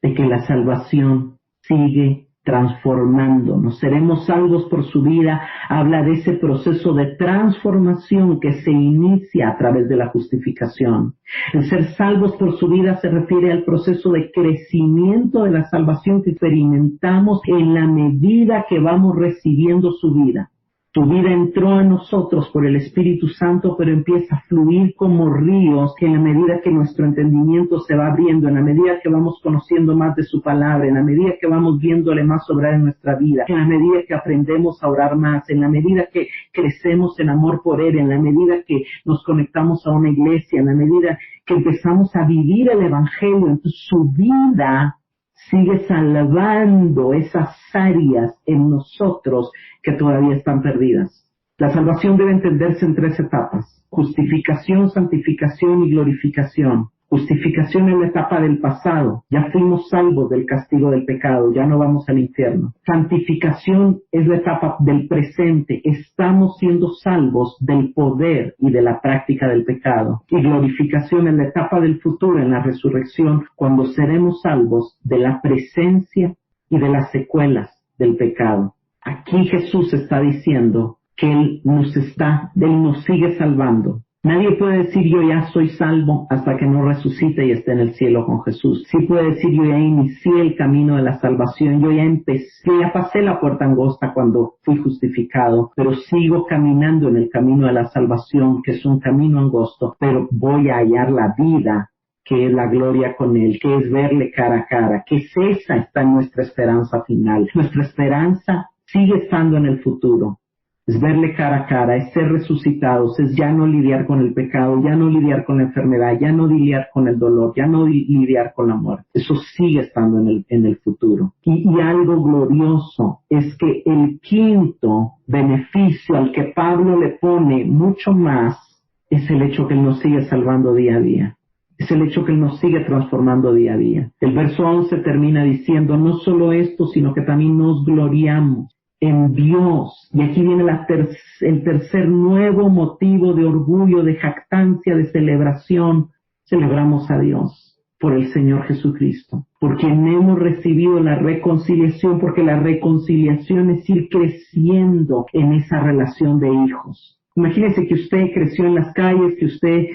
de que la salvación sigue transformándonos. Seremos salvos por su vida. Habla de ese proceso de transformación que se inicia a través de la justificación. El ser salvos por su vida se refiere al proceso de crecimiento de la salvación que experimentamos en la medida que vamos recibiendo su vida. Tu vida entró a nosotros por el Espíritu Santo, pero empieza a fluir como ríos en la medida que nuestro entendimiento se va abriendo, en la medida que vamos conociendo más de su palabra, en la medida que vamos viéndole más obrar en nuestra vida, en la medida que aprendemos a orar más, en la medida que crecemos en amor por Él, en la medida que nos conectamos a una iglesia, en la medida que empezamos a vivir el Evangelio. Entonces su vida sigue salvando esas áreas en nosotros que todavía están perdidas. La salvación debe entenderse en 3 etapas: justificación, santificación y glorificación. Justificación es la etapa del pasado, ya fuimos salvos del castigo del pecado, ya no vamos al infierno. Santificación es la etapa del presente, estamos siendo salvos del poder y de la práctica del pecado. Y glorificación es la etapa del futuro, en la resurrección, cuando seremos salvos de la presencia y de las secuelas del pecado. Aquí Jesús está diciendo que Él nos sigue salvando. Nadie puede decir yo ya soy salvo hasta que no resucite y esté en el cielo con Jesús. Sí puede decir yo ya inicié el camino de la salvación, yo ya pasé la puerta angosta cuando fui justificado, pero sigo caminando en el camino de la salvación, que es un camino angosto, pero voy a hallar la vida, que es la gloria con Él, que es verle cara a cara, que esa está en nuestra esperanza final. Nuestra esperanza sigue estando en el futuro. Es verle cara a cara, es ser resucitados, es ya no lidiar con el pecado, ya no lidiar con la enfermedad, ya no lidiar con el dolor, ya no lidiar con la muerte. Eso sigue estando en el futuro. Y algo glorioso es que el quinto beneficio al que Pablo le pone mucho más es el hecho que Él nos sigue salvando día a día. Es el hecho que Él nos sigue transformando día a día. El verso 11 termina diciendo, no solo esto, sino que también nos gloriamos en Dios. Y aquí viene el tercer nuevo motivo de orgullo, de jactancia, de celebración. Celebramos a Dios por el Señor Jesucristo, por quien hemos recibido la reconciliación, porque la reconciliación es ir creciendo en esa relación de hijos. Imagínese que usted creció en las calles, que usted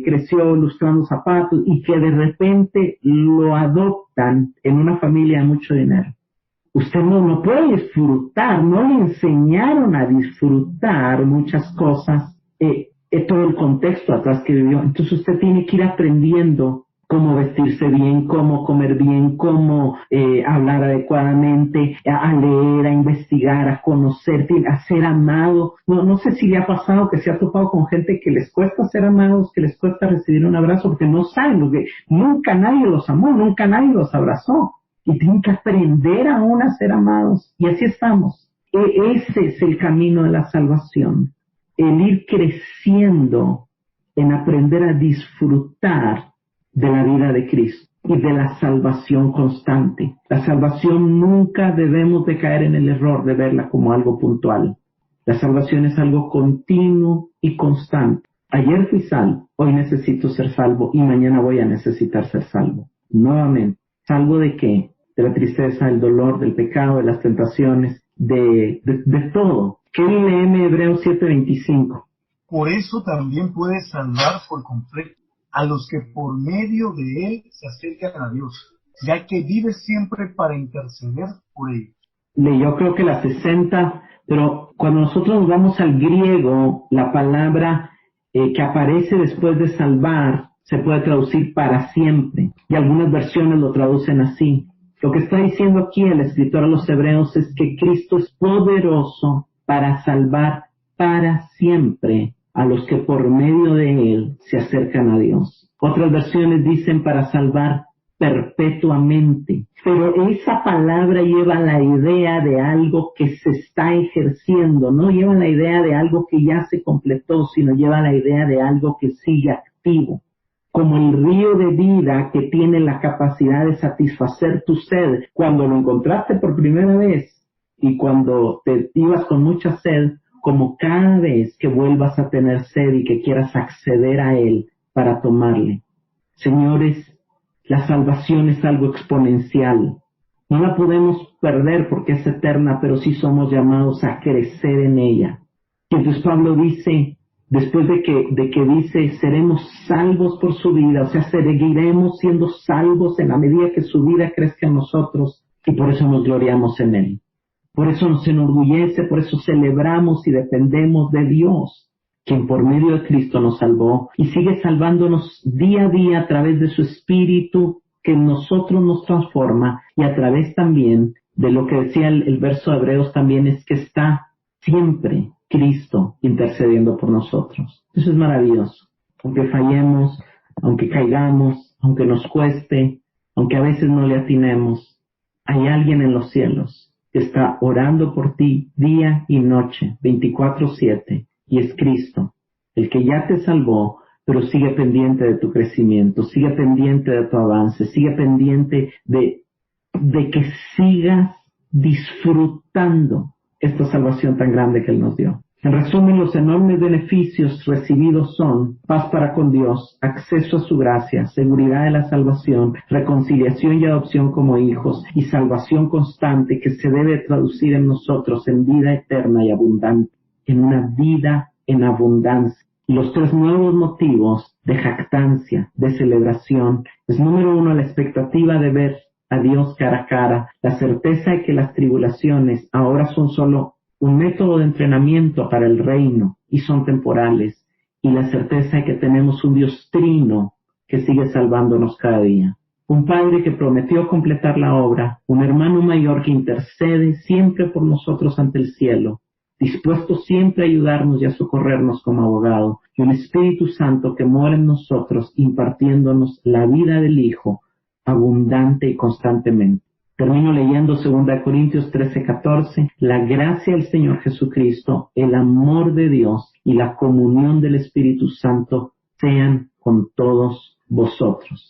creció lustrando zapatos y que de repente lo adoptan en una familia de mucho dinero. Usted no puede disfrutar, no le enseñaron a disfrutar muchas cosas, todo el contexto atrás que vivió. Entonces usted tiene que ir aprendiendo cómo vestirse bien, cómo comer bien, cómo hablar adecuadamente, a leer, a investigar, a conocer, a ser amado. No sé si le ha pasado que se ha topado con gente que les cuesta ser amados, que les cuesta recibir un abrazo, porque no saben lo que nunca nadie los amó, nunca nadie los abrazó. Y tienen que aprender aún a ser amados. Y así estamos. Ese es el camino de la salvación. El ir creciendo en aprender a disfrutar de la vida de Cristo y de la salvación constante. La salvación nunca debemos de caer en el error de verla como algo puntual. La salvación es algo continuo y constante. Ayer fui salvo, hoy necesito ser salvo y mañana voy a necesitar ser salvo. Nuevamente, ¿salvo de qué? De la tristeza, del dolor, del pecado, de las tentaciones, de todo. ¿Qué leeme Hebreos 7:25? Por eso también puede salvar por completo a los que por medio de él se acercan a Dios, ya que vive siempre para interceder por ellos. Yo creo que la 60, pero cuando nosotros nos vamos al griego, la palabra que aparece después de salvar se puede traducir para siempre, y algunas versiones lo traducen así. Lo que está diciendo aquí el escritor a los hebreos es que Cristo es poderoso para salvar para siempre a los que por medio de Él se acercan a Dios. Otras versiones dicen para salvar perpetuamente. Pero esa palabra lleva la idea de algo que se está ejerciendo, no lleva la idea de algo que ya se completó, sino lleva la idea de algo que sigue activo. Como el río de vida que tiene la capacidad de satisfacer tu sed cuando lo encontraste por primera vez y cuando te ibas con mucha sed, como cada vez que vuelvas a tener sed y que quieras acceder a Él para tomarle. Señores, la salvación es algo exponencial. No la podemos perder porque es eterna, pero sí somos llamados a crecer en ella. Y entonces Pablo dice, después de que dice, seremos salvos por su vida, o sea, seguiremos siendo salvos en la medida que su vida crezca en nosotros, y por eso nos gloriamos en Él. Por eso nos enorgullece, por eso celebramos y dependemos de Dios, quien por medio de Cristo nos salvó y sigue salvándonos día a día a través de su Espíritu que en nosotros nos transforma, y a través también de lo que decía el verso de Hebreos también, es que está siempre Cristo intercediendo por nosotros. Eso es maravilloso. Aunque fallemos, aunque caigamos, aunque nos cueste, aunque a veces no le atinemos, hay alguien en los cielos que está orando por ti día y noche, 24/7, y es Cristo, el que ya te salvó, pero sigue pendiente de tu crecimiento, sigue pendiente de tu avance, sigue pendiente de que sigas disfrutando esta salvación tan grande que Él nos dio. En resumen, los enormes beneficios recibidos son paz para con Dios, acceso a su gracia, seguridad de la salvación, reconciliación y adopción como hijos, y salvación constante que se debe traducir en nosotros en vida eterna y abundante, en una vida en abundancia. Y los tres nuevos motivos de jactancia, de celebración, es número 1, la expectativa de ver a Dios cara a cara, la certeza de que las tribulaciones ahora son solo un método de entrenamiento para el reino y son temporales, y la certeza de que tenemos un Dios trino que sigue salvándonos cada día. Un Padre que prometió completar la obra, un hermano mayor que intercede siempre por nosotros ante el cielo, dispuesto siempre a ayudarnos y a socorrernos como abogado, y un Espíritu Santo que mora en nosotros impartiéndonos la vida del Hijo abundante y constantemente. Termino leyendo 2 Corintios 13:14. La gracia del Señor Jesucristo, el amor de Dios y la comunión del Espíritu Santo sean con todos vosotros.